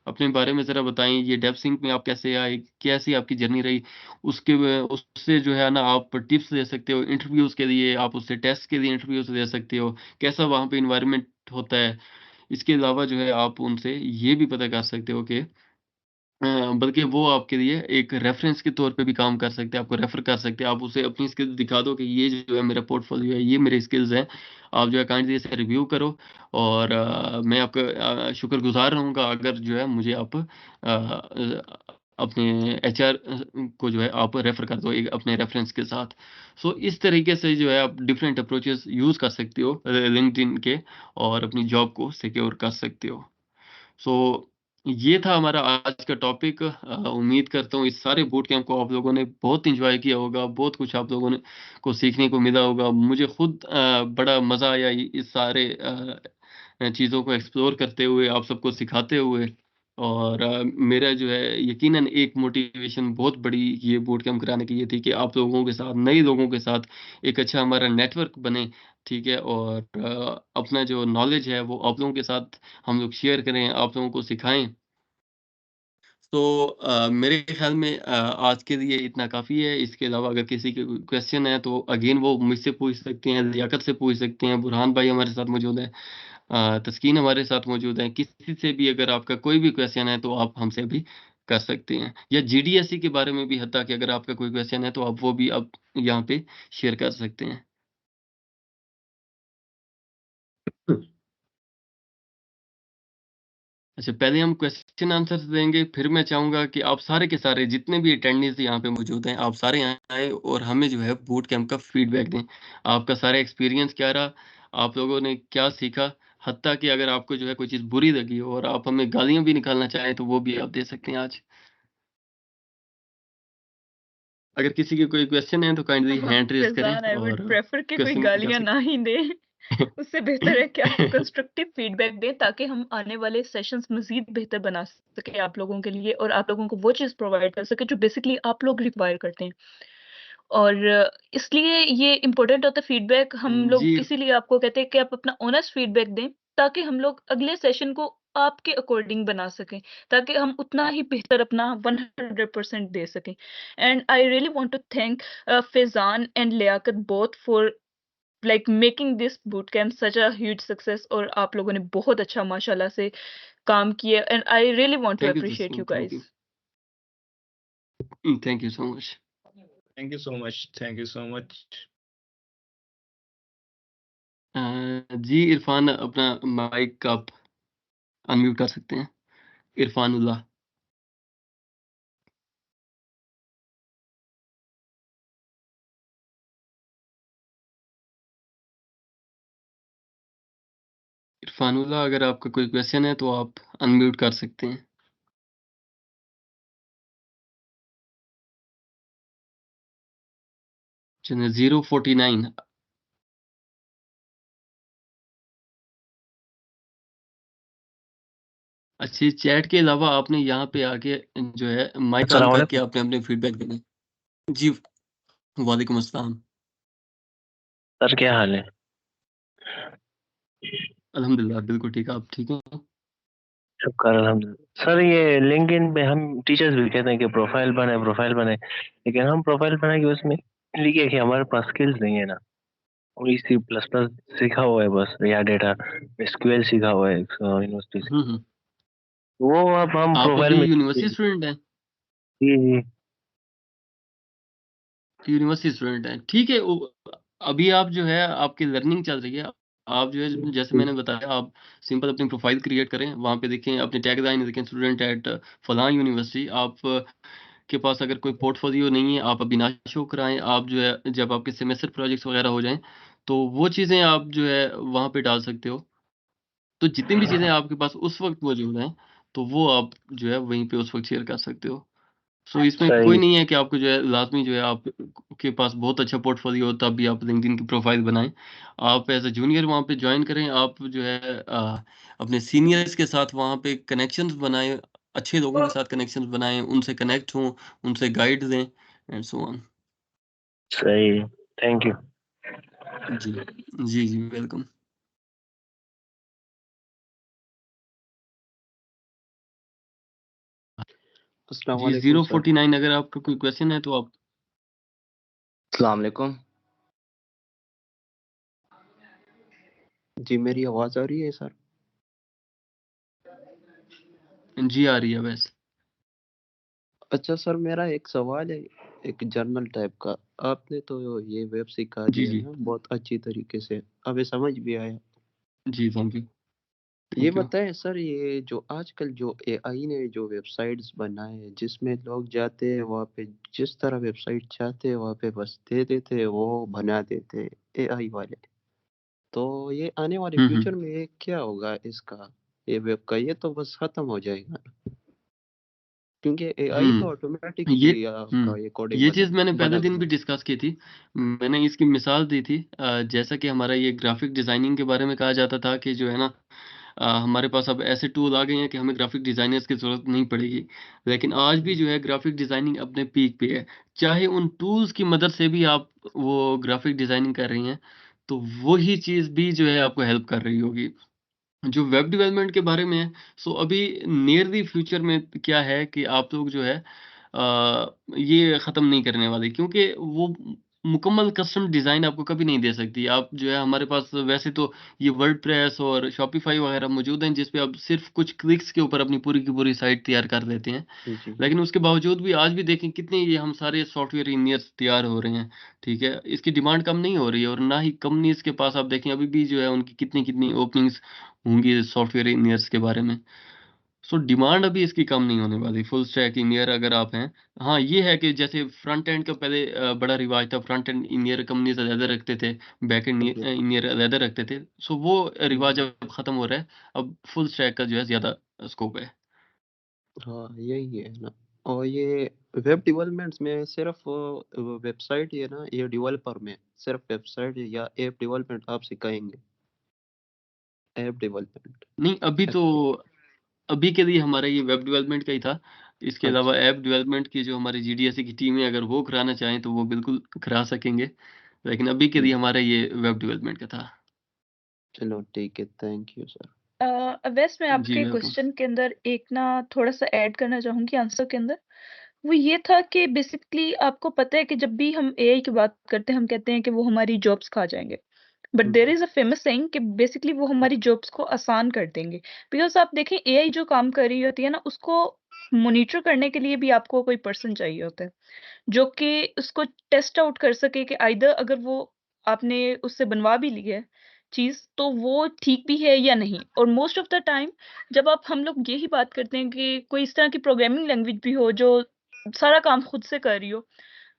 अपने बारे में ज़रा बताएँ, ये डेवसिंक में आप कैसे आए? कैसी आपकी जर्नी रही? उससे जो है ना आप टिप्स ले सकते हो, इंटरव्यूज़ के लिए आप उससे टेस्ट के लिए इंटरव्यूज़ ले सकते हो, कैसा वहाँ पे एनवायरनमेंट होता है। इसके अलावा जो है आप उनसे ये भी पता कर सकते हो कि बल्कि वो आपके लिए एक रेफ़रेंस के तौर पे भी काम कर सकते हैं, आपको रेफ़र कर सकते हैं। आप उसे अपनी स्किल्स दिखा दो कि ये जो है मेरा पोर्टफ़ोलियो है, ये मेरे स्किल्स हैं। आप जो है काइंडली इसे रिव्यू करो, और मैं आपका शुक्रगुज़ार रहूँगा अगर जो है मुझे आप अपने एचआर को जो है आप रेफ़र कर दो एक अपने रेफ़रेंस के साथ। सो इस तरीके से जो है आप डिफरेंट अप्रोचेज़ यूज़ कर सकते हो लिंक्डइन के, और अपनी जॉब को सिक्योर कर सकते हो। सो ये था हमारा आज का टॉपिक। उम्मीद करता हूँ इस सारे बूट कैंप को आप लोगों ने बहुत एन्जॉय किया होगा, बहुत कुछ आप लोगों ने को सीखने को मिला होगा। मुझे खुद बड़ा मज़ा आया इस सारे चीज़ों को एक्सप्लोर करते हुए, आप सबको सिखाते हुए, और मेरा जो है यकीनन एक मोटिवेशन बहुत बड़ी ये बूट कैंप कराने की ये थी कि आप लोगों के साथ, नए लोगों के साथ एक अच्छा हमारा नेटवर्क बने, ठीक है? और अपना जो नॉलेज है वो आप लोगों के साथ हम लोग शेयर करें, आप लोगों को सिखाएँ। तो मेरे ख़्याल में आज के लिए इतना काफ़ी है। इसके अलावा अगर किसी के कोई क्वेश्चन है तो अगेन वो मुझसे पूछ सकते हैं, लियाकत से पूछ सकते हैं, बुरहान भाई हमारे साथ मौजूद हैं, तस्कीन हमारे साथ मौजूद हैं। किसी से भी अगर आपका कोई भी क्वेश्चन है तो आप हमसे भी कर सकते हैं। या जीडीएसई के बारे में भी हत्ता कि अगर आपका कोई क्वेश्चन है तो आप वो भी आप यहाँ पे शेयर कर सकते हैं। अच्छा, पहले हम क्वेश्चन आंसर्स देंगे, फिर मैं चाहूँगा कि आप सारे के सारे जितने भी अटेंडेंस यहाँ पे मौजूद हैं, आप सारे यहाँ आएँ और हमें जो है बूट कैंप का फीडबैक दें। आपका सारा एक्सपीरियंस क्या रहा? आप लोगों ने क्या सीखा? हत्ता कि अगर आपको जो है कोई चीज़ बुरी लगी हो और आप हमें गालियाँ भी निकालना चाहें, तो वो भी आप दे सकते हैं आज। अगर किसी के कोई क्वेश्चन है, तो काइंडली हैंड रेज़ करें
फैज़ान, आई वुड
और
प्रेफ़र कि कोई
क्वेश्चन कर
गालियाँ
सकते
ना ही दें।
हैं।
उससे बेहतर है कि आप कंस्ट्रक्टिव फीडबैक दें ताकि हम आने वाले सेशंस मज़ीद बेहतर बना सकें आप लोगों के लिए और आप लोगों को वो चीज़ प्रोवाइड कर सकें जो बेसिकली आप लोग रिक्वायर करते हैं। और इसलिए ये इम्पोर्टेंट होता है फीडबैक हम लोग
जी,
इसीलिए आपको कहते हैं कि आप अपना ऑनेस्ट फीडबैक दें ताकि हम लोग अगले सेशन को आपके अकॉर्डिंग बना सकें, ताकि हम उतना ही बेहतर अपना 100% दे सकें। And I really want to thank Faizan and Liaquat both for like making this boot camp such a huge success और आप लोगों ने बहुत अच्छा माशाल्लाह से काम किया and I really want to
thank you
appreciate
Tasleem,
you
thank
guys.
You. Thank you so much.
Thank you so much, thank you so much.
Uh, जी इरफ़ान अपना माइक आप अनम्यूट कर सकते हैं। इरफ़ानुल्लाह। इरफ़ानुल्लाह अगर आपका कोई क्वेश्चन है तो आप अनम्यूट कर सकते हैं। चलिए 049 अच्छी चैट के अलावा आपने यहाँ पे आके जो है माइक ऑन
अस्सलाम
करके
वालेकुम।
आपने अपने फीडबैक देने। जी, वालेकुम अस्सलाम।
सर क्या हाल है?
अल्हम्दुलिल्लाह बिल्कुल ठीक है, आप ठीक हैं?
शुक्र अल्हम्दुलिल्लाह। सर ये लिंक्डइन पे हम टीचर्स भी कहते हैं कि प्रोफाइल बने, लेकिन हम प्रोफाइल बना के उसमें लिखे कि हमारे पास स्किल्स नहीं है ना। वही सी प्लस प्लस सीखा हुआ है बस, या डेटा एसक्यूएल सीखा हुआ है यूनिवर्सिटी से।
हुँ।
वो अब हम
आप
प्रोफाइल
अभी
में
यूनिवर्सिटी स्टूडेंट हैं?
जी जी।
यूनिवर्सिटी स्टूडेंट हैं, ठीक है। अभी आप जो है आपकी लर्निंग चल रही है। आप जो है जैसे मैंने बताया आप सिंपल अपनी प्रोफाइल क्रिएट करें, वहाँ पे देखें अपने टैगलाइन देखें स्टूडेंट एट फलाँ यूनिवर्सिटी। आप के पास अगर कोई पोर्टफोलियो नहीं है, आप अभी ना शो कराएँ। आप जो है जब आपके सेमेस्टर प्रोजेक्ट्स वगैरह हो जाएँ, तो वो चीज़ें आप जो है वहाँ पे डाल सकते हो। तो जितनी भी चीज़ें आपके पास उस वक़्त मौजूद हैं, तो वो आप जो है वहीं पे उस वक़्त शेयर कर सकते हो। सो इसमें कोई
सही।
नहीं है कि आपको जो है लाज़मी जो है आप के पास बहुत अच्छा पोर्टफोलियो हो तब भी आप लिंक्डइन की प्रोफ़ाइल बनाएँ। आप एज़ अ जूनियर वहाँ पे जॉइन करें, आप जो है अपने सीनियर्स के साथ वहाँ पे कनेक्शंस बनाएँ, अच्छे लोगों के साथ कनेक्शंस बनाएँ, उनसे कनेक्ट हों, उनसे गाइड लें एंड सो ऑन।
सही। Thank you.
जी। जी, वेलकम।
अस्सलाम
जी,
वालेकुम सर।
049 अगर आपका कोई क्वेश्चन है तो आप
अस्सलाम वालेकुम। जी, मेरी आवाज़ आ रही है सर?
जी, आ रही है वैसे।
अच्छा सर, मेरा एक सवाल है, एक जनरल टाइप का। आपने तो ये वेब सिखा
जी,
दिया
जी।
ना बहुत अच्छी तरीके से, हमें समझ भी आया।
जी, थैंक यू,
ये
थैंक यू।
बताएँ सर, ये जो आजकल जो एआई ने जो वेबसाइट्स बनाए हैं, जिसमें लोग जाते हैं वहाँ पे जिस तरह वेबसाइट चाहते हैं वहाँ पे बस दे देते हैं, वो बना देते हैं एआई वाले। तो ये आने वाले
हुँ।
फ्यूचर में ये क्या होगा इसका? ये वेब का ये तो बस खत्म हो जाएगा। क्योंकि एआई तो
हुँ। ये
ऑटोमेटिकली आपका
हुँ।
ये कोडिंग
ये चीज़ मैंने पहले
बना
दिन भी
देगा।
डिस्कस की थी। मैंने इसकी मिसाल दी थी जैसा कि हमारा ये ग्राफ़िक डिज़ाइनिंग के बारे में कहा जाता था कि जो है ना हमारे पास अब ऐसे टूल आ गए हैं कि हमें ग्राफिक डिज़ाइनर्स की ज़रूरत नहीं पड़ेगी। लेकिन आज भी जो है ग्राफिक डिज़ाइनिंग अपने पीक पे है। चाहे उन टूल्स की मदद से भी आप वो ग्राफिक डिज़ाइनिंग कर रही हैं, तो वही चीज़ भी जो है आपको हेल्प कर रही होगी। जो वेब डेवलपमेंट के बारे में है, सो अभी नियर द फ्यूचर में क्या है कि आप लोग जो है ये ख़त्म नहीं करने वाले, क्योंकि वो मुकम्मल कस्टम डिज़ाइन आपको कभी नहीं दे सकती। आप जो है हमारे पास वैसे तो ये वर्डप्रेस और शॉपिफ़ाई वगैरह मौजूद हैं, जिस पे आप सिर्फ़ कुछ क्लिक्स के ऊपर अपनी पूरी की पूरी साइट तैयार कर लेते हैं।
जी।
लेकिन उसके बावजूद भी आज भी देखें कितने ये हम सारे सॉफ्टवेयर इंजीनियर्स तैयार हो रहे हैं, ठीक है? इसकी डिमांड कम नहीं हो रही है, और ना ही कंपनीज़ के पास आप देखें अभी भी जो है उनकी कितनी-कितनी ओपनिंग्स होंगी सॉफ्टवेयर इंजीनियर्स के बारे में। सो डिमांड अभी इसकी कम नहीं होने वाली, फुल स्टैक इंजीनियर अगर आप हैं। हाँ, ये है कि जैसे फ्रंट एंड का पहले बड़ा रिवाज था, फ्रंट एंड इंजीनियर कंपनीज़ अलग रखते थे, बैक एंड
जी।
इंजीनियर अलग रखते थे। सो वो रिवाज अब खत्म हो रहा है, अब फुल स्टैक का जो है ज़्यादा स्कोप है।
हाँ, यही है ना। और ये वेब डेवलपमेंट्स में सिर्फ वेबसाइट ही है ना, ये डेवलपर में सिर्फ वेबसाइट या ऐप डेवलपमेंट आप सिखाएंगे? App development.
नहीं, अभी के लिए हमारा ये वेब डेवलपमेंट का ही था। इसके अलावा
अच्छा।
ऐप डेवलपमेंट की जो हमारी जीडीएसए की टीम है, अगर वो कराना चाहें तो वो बिल्कुल करा सकेंगे। लेकिन अभी के लिए हमारा ये वेब डेवलपमेंट का था।
चलो ठीक है, थैंक यू सर।
वैसे मैं
जी,
आपके
वेलकम।
क्वेश्चन के अंदर एक ना थोड़ा-सा ऐड करना चाहूँगी आंसर के अंदर। वो ये था कि बेसिकली आपको पता है कि जब भी हम एआई की बात करते हैं, हम कहते हैं कि वो हमारी जॉब्स खा जाएँगे। But there is a famous saying कि बेसिकली वो हमारी जॉब्स को आसान कर देंगे। बिकॉज़ आप देखें एआई जो काम कर रही होती है ना, उसको मॉनिटर करने के लिए भी आपको कोई पर्सन चाहिए होता है। जो कि उसको टेस्ट आउट कर सके कि आइदर अगर वो आपने उससे बनवा भी ली है चीज़, तो वो ठीक भी है या नहीं। और मोस्ट ऑफ द टाइम जब आप हम लोग यही बात करते हैं कि कोई इस तरह की प्रोग्रामिंग लैंग्वेज भी हो जो सारा काम खुद से कर रही हो,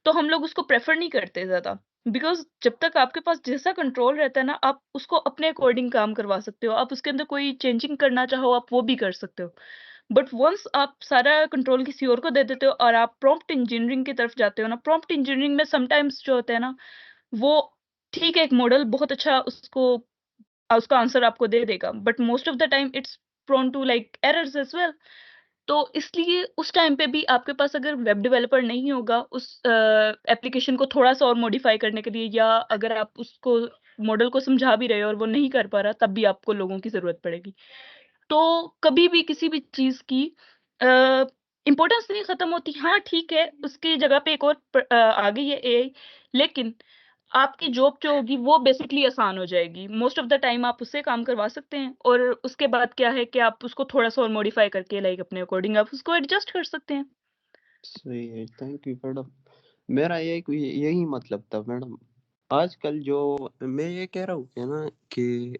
तो हम लोग उसको प्रेफ़र नहीं करते ज़्यादा। बिकॉज़ जब तक आपके पास जैसा कंट्रोल रहता है ना, आप उसको अपने अकॉर्डिंग काम करवा सकते हो। आप उसके अंदर कोई चेंजिंग करना चाहो, आप वो भी कर सकते हो। बट वंस आप सारा कंट्रोल किसी और को दे देते हो और आप प्रॉम्प्ट इंजीनियरिंग की तरफ जाते हो ना, प्रॉम्प्ट इंजीनियरिंग में समटाइम्स जो होता है ना, वो ठीक है, एक मॉडल बहुत अच्छा उसका आंसर आपको दे देगा, but most of the time it's prone to like errors as well. तो इसलिए उस टाइम पे भी आपके पास अगर वेब डेवलपर नहीं होगा उस एप्लीकेशन को थोड़ा-सा और मॉडिफाई करने के लिए, या अगर आप उसको मॉडल को समझा भी रहे हो और वो नहीं कर पा रहा, तब भी आपको लोगों की ज़रूरत पड़ेगी। तो कभी भी किसी भी चीज़ की अ, इम्पोर्टेंस नहीं खत्म होती। हाँ, ठीक है, उसकी जगह पे एक और आ गई है एआई, लेकिन आपकी जॉब जो होगी वो बेसिकली आसान हो जाएगी। मोस्ट ऑफ द टाइम आप उससे काम करवा सकते हैं, और उसके बाद क्या है कि आप उसको थोड़ा-सा और मॉडिफाई करके लाइक अपने अकॉर्डिंग आप उसको एडजस्ट कर सकते हैं।
सही है, थैंक यू मैडम। मेरा यही मतलब था मैडम। आजकल जो मैं ये कह रहा हूँ कि ना कि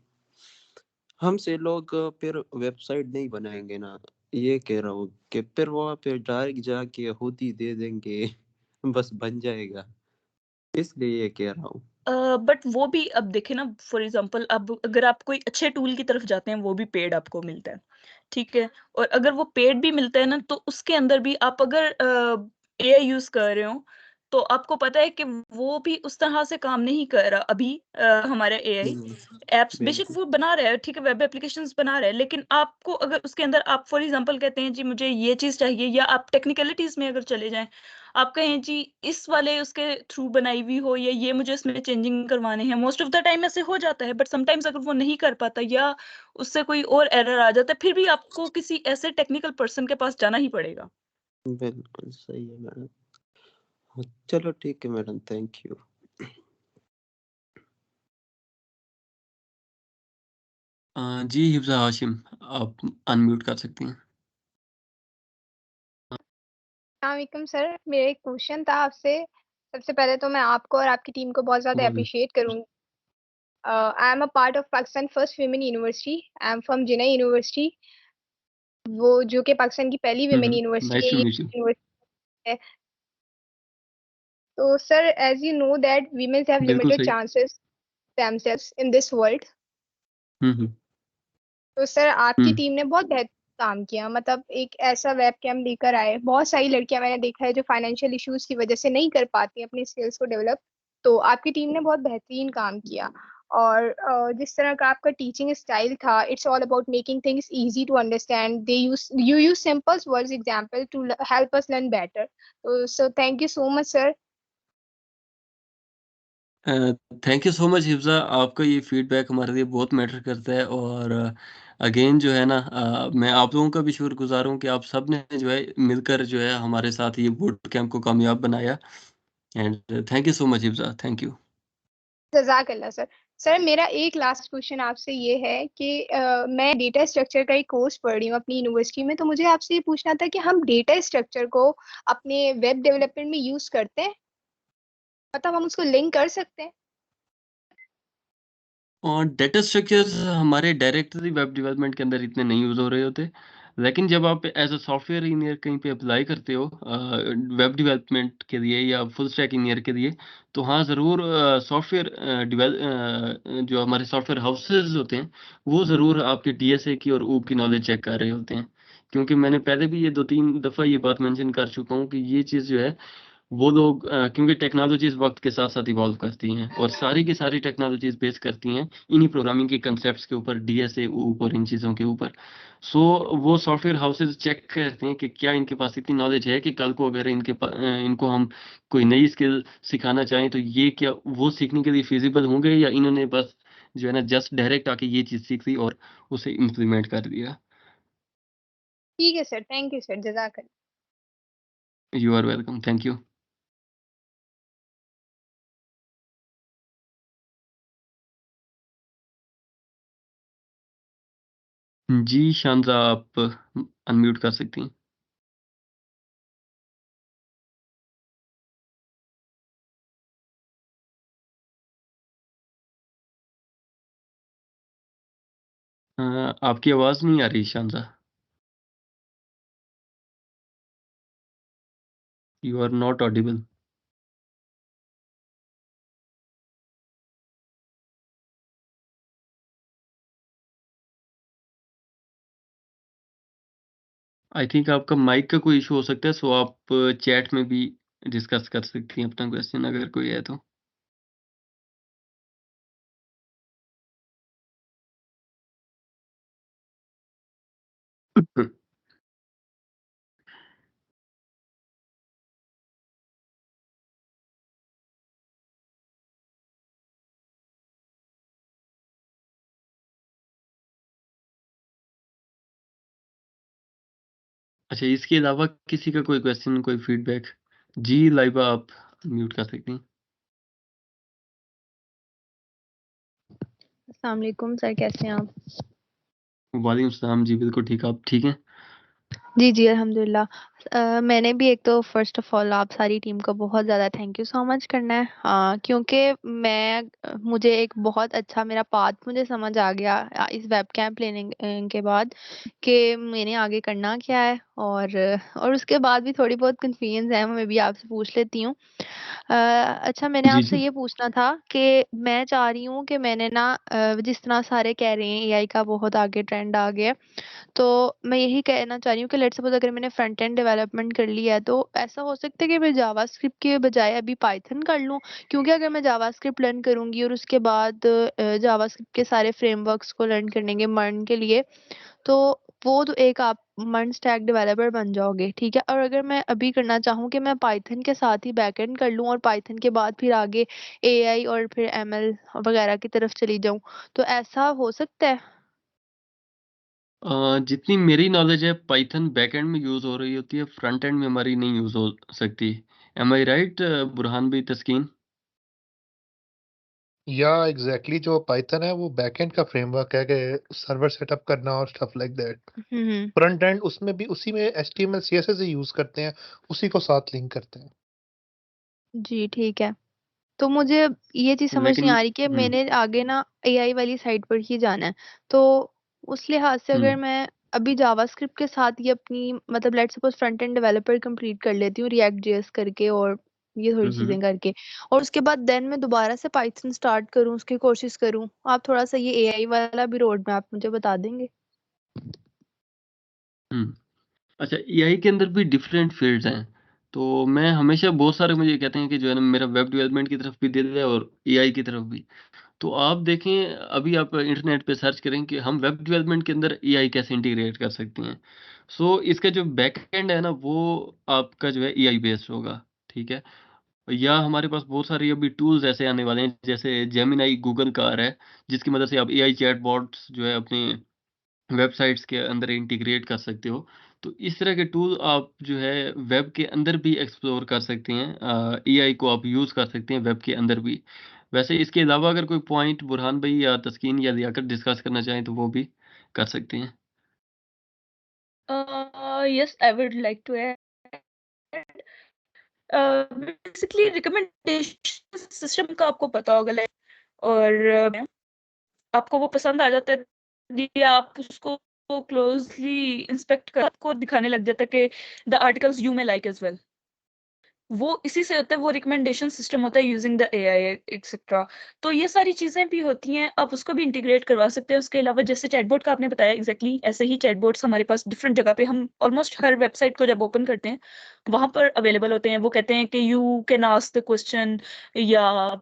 हमसे लोग फिर वेबसाइट नहीं बनाएंगे ना, ये कह रहा हूँ कि फिर वहाँ पे डायरेक्ट जाके खुद ही दे देंगे बस बन जाएगा, इसलिए ये कह रहा हूँ।
बट वो भी अब देखें ना, फॉर एग्जांपल अब अगर आप कोई अच्छे टूल की तरफ जाते हैं, वो भी पेड आपको मिलता है, ठीक है? और अगर वो पेड भी मिलता है ना, तो उसके अंदर भी आप अगर एआई यूज़ कर रहे हो, तो आपको पता है कि वो भी उस तरह से काम नहीं कर रहा अभी। हमारा एआई
हम्म,
ऐप्स बेशक
बिल्कुल।
वो बना रहा है, ठीक है, वेब एप्लीकेशंस बना रहा है, लेकिन आपको अगर उसके अंदर आप फॉर एग्जांपल कहते हैं जी मुझे ये चीज़ चाहिए, या आप टेक्निकलिटीज़ में अगर चले जाएँ, आप कहें जी इस वाले उसके थ्रू बनाई हुई हो, या ये मुझे इसमें चेंजिंग करवाने हैं, मोस्ट ऑफ द टाइम ऐसे हो जाता है। बट समटाइम्स अगर वो नहीं कर पाता या उससे कोई और एरर आ जाता है, फिर भी आपको किसी ऐसे टेक्निकल पर्सन के पास जाना ही पड़ेगा।
बिल्कुल सही है मैडम। हाँ, चलो ठीक है मैडम, थैंक यू।
जी, हिफ़्ज़ा हाशिम, आप अनम्यूट कर सकती हैं।
अस्सलामुअलैकुम सर, मेरा एक क्वेश्चन था आपसे। सबसे पहले तो मैं आपको और आपकी टीम को बहुत ज़्यादा
वालेकुम।
एप्रिशिएट करूँगी। I am a part of Pakistan first women university. I am from Jinnah university, वो जो कि पाकिस्तान की पहली वुमेन यूनिवर्सिटी
नाइस
है,
टू
ये
मीट यू।
यूनिवर्सिटी है। तो sir, as you know that womens have
बिल्कुल
लिमिटेड
सही।
Chances themselves in this world.
हुँ, हुँ।
तो सर, आपकी
हुँ।
टीम ने बहुत बेहतर काम किया। मतलब एक ऐसा वेब कैम लेकर आए। बहुत सारी लड़कियां मैंने देखा है जो फाइनेंशियल इश्यूज की वजह से नहीं कर पाती अपनी स्किल्स को डेवलप। तो आपकी टीम ने बहुत बेहतरीन काम किया। और जिस तरह का आपका टीचिंग स्टाइल था, it's all about making things easy to understand. They you use simple words example to help us learn better. So thank you so much sir.
Thank you so much Hifza, आपका ये feedback हमारे लिए बहुत matter करता है और again जो है ना मैं आप लोगों का भी शुक्रगुज़ार हूँ कि आप सब ने जो है मिलकर जो है हमारे साथ ये बूट कैंप को कामयाब बनाया and thank you so much Hifza, thank you.
जज़ाकल्लाह सर. सर मेरा एक लास्ट क्वेश्चन आपसे ये है कि मैं डेटा स्ट्रक्चर का एक कोर्स पढ़ रही हूँ अपनी यूनिवर्सिटी में, तो मुझे आपसे ये पूछना था कि हम डेटा स्ट्रक्चर को अपने वेब डेवलपमेंट में यूज करते हैं, मतलब हम उसको लिंक कर सकते हैं?
और डेटा स्ट्रक्चर्स हमारे डायरेक्टली वेब डेवलपमेंट के अंदर इतने नहीं यूज़ हो रहे होते। लेकिन जब आप एज़ अ सॉफ्टवेयर इंजीनियर कहीं पे अप्लाई करते हो वेब डेवलपमेंट के लिए या फुल स्टैक इंजीनियर के लिए, तो हाँ ज़रूर सॉफ्टवेयर जो हमारे सॉफ्टवेयर हाउसेज़ होते हैं, वो ज़रूर आपके डीएसए की और ऊप की नॉलेज चेक कर रहे होते हैं। क्योंकि मैंने पहले भी ये 2-3 दफ़ा ये बात मेंशन कर चुका हूँ कि ये चीज़ जो है वो लोग क्योंकि टेक्नोलॉजीज़ वक़्त के साथ-साथ इवॉल्व करती हैं और सारी की सारी टेक्नोलॉजीज़ बेस करती हैं इन्हीं प्रोग्रामिंग के कांसेप्ट्स के ऊपर, डीएसए ऊपर इन चीज़ों के ऊपर। सो वो सॉफ्टवेयर हाउसेज़ चेक करते हैं कि क्या इनके पास इतनी नॉलेज है कि कल को अगर इनको हम कोई नई स्किल सिखाना चाहें तो ये क्या वो सीखने के लिए फ़िज़िबल होंगे या इन्होंने बस जो है ना जस्ट डायरेक्ट आके ये चीज़ सीख ली और उसे इम्प्लीमेंट कर दिया।
ठीक है सर, थैंक यू सर, जज़ाकल्लाह.
You are welcome, thank you. जी, शांता आप अनम्यूट कर सकती हैं। आपकी आवाज़ नहीं आ रही Shanta. You are not audible. I think आपका माइक का कोई इशू हो सकता है, सो आप चैट में भी डिस्कस कर सकती हैं अपना क्वेश्चन अगर कोई है तो। अच्छा, इसके अलावा किसी का कोई क्वेश्चन, कोई फीडबैक? जी, लाइबा आप म्यूट कर सकती हैं।
अस्सलाम वालेकुम सर, कैसे हैं आप?
वालेकुम सलाम जी, बिल्कुल ठीक, आप ठीक हैं?
जी, जी, अल्हम्दुलिल्लाह। मैंने भी एक तो फ़र्स्ट ऑफ़ ऑल आप सारी टीम को बहुत ज़्यादा थैंक यू सो मच करना है, क्योंकि मुझे एक बहुत अच्छा मेरा पाथ मुझे समझ आ गया इस वेब कैंप लेने के बाद कि मैंने आगे करना क्या है, और उसके बाद भी थोड़ी बहुत कन्फ्यूज़न है, मैं भी आपसे पूछ लेती हूँ। अच्छा, मैंने
जी,
आपसे
जी।
ये पूछना था कि मैं चाह रही हूँ कि मैंने ना जिस तरह सारे कह रहे हैं एआई का बहुत आगे ट्रेंड आ गया है, तो मैं यही कहना चाह रही हूँ कि लेट्स सपोज़ अगर मैंने फ्रंट एंड डेवलपमेंट कर लिया है, तो ऐसा हो सकता है कि मैं जावास्क्रिप्ट के बजाय अभी पाइथन कर लूँ? क्योंकि अगर मैं जावास्क्रिप्ट लर्न करूँगी और उसके बाद जावास्क्रिप्ट के सारे फ्रेमवर्क्स को लर्न करने के मर्न के लिए, तो वो तो एक आप मर्न स्टैक डेवलपर बन जाओगे, ठीक है? और अगर मैं अभी करना चाहूँ कि मैं पाइथन के साथ ही बैकएंड कर लूँ और पाइथन के बाद फिर आगे एआई और फिर एमएल वगैरह की तरफ चली जाऊँ, तो ऐसा हो सकता है?
जितनी मेरी नॉलेज है पाइथन बैकएंड में यूज़ हो रही होती है, फ्रंट एंड में हमारी नहीं यूज़ हो सकती। एम आई राइट बुरहान भाई, तस्कीन?
या एग्जैक्टली जो पाइथन है वो बैकएंड का फ्रेमवर्क है कि सर्वर सेटअप करना और stuff like that.
Hmm, hmm.
Front end उसमें भी उसी में एचटीएमएल सीएसएस ही यूज करते हैं, उसी को साथ लिंक करते हैं।
जी, ठीक है। तो मुझे ये चीज़ समझ नहीं
लेकिन
आ रही कि
हुँ,
मैंने आगे ना एआई वाली साइड पर ही जाना है। तो उस लिहाज़ से
हुँ,
अगर मैं अभी जावास्क्रिप्ट के साथ ये अपनी मतलब let's suppose front end developer complete कर लेती हूँ रिएक्ट जेएस करके और ये थोड़ी
हुँ, हुँ।
चीज़ें करके, और उसके बाद देन मैं दोबारा से पाइथन स्टार्ट करूँ, उसकी कोशिश करूँ। आप थोड़ा-सा ये एआई वाला भी रोड मैप मुझे बता देंगे?
हुँ। अच्छा, एआई के अंदर भी डिफरेंट फ़ील्ड्स हैं। तो मैं हमेशा बहुत सारे मुझे कहते हैं कि जो है ना मेरा वेब डेवलपमेंट की तरफ भी दिल है और एआई की तरफ भी। तो आप देखें, अभी आप इंटरनेट पे सर्च करें कि हम वेब डेवलपमेंट के अंदर एआई कैसे इंटीग्रेट कर सकते हैं। सो इसका जो बैकएंड है ना, वो आपका जो है एआई बेस्ड होगा, ठीक है? या हमारे पास बहुत सारे अभी टूल्स ऐसे आने वाले हैं, जैसे जेमिनी गूगल का आ रहा है, जिसकी मदद से आप एआई चैटबॉट्स जो है अपने वेबसाइट्स के अंदर इंटीग्रेट कर सकते हो। तो इस तरह के टूल आप जो है वेब के अंदर भी एक्सप्लोर कर सकते हैं, एआई को आप यूज़ कर सकते हैं वेब के अंदर भी। वैसे इसके अलावा अगर कोई पॉइंट बुरहान भाई या तस्कीन या लियाकत डिस्कस करना चाहें तो वो भी कर सकते हैं।
Yes, I would like to add. Basically recommendation system का आपको पता होगा, और आपको वो पसंद आ जाता है या आप उसको क्लोजली इंस्पेक्ट कर आपको दिखाने लग जाता है कि the articles you may like as well. वो इसी से होता है, वो रिकमेंडेशन सिस्टम होता है यूजिंग द एआई एक्सेट्रा। तो ये सारी चीजें भी होती हैं, आप उसको भी इंटीग्रेट करवा सकते हैं। उसके अलावा जैसे चैटबॉट का आपने बताया, एग्जैक्टली ऐसे ही चैटबॉट्स हमारे पास डिफरेंट जगह पे, हम ऑलमोस्ट हर वेबसाइट को जब ओपन करते हैं वहां पर अवेलेबल होते हैं। वो कहते हैं कि you can ask the question या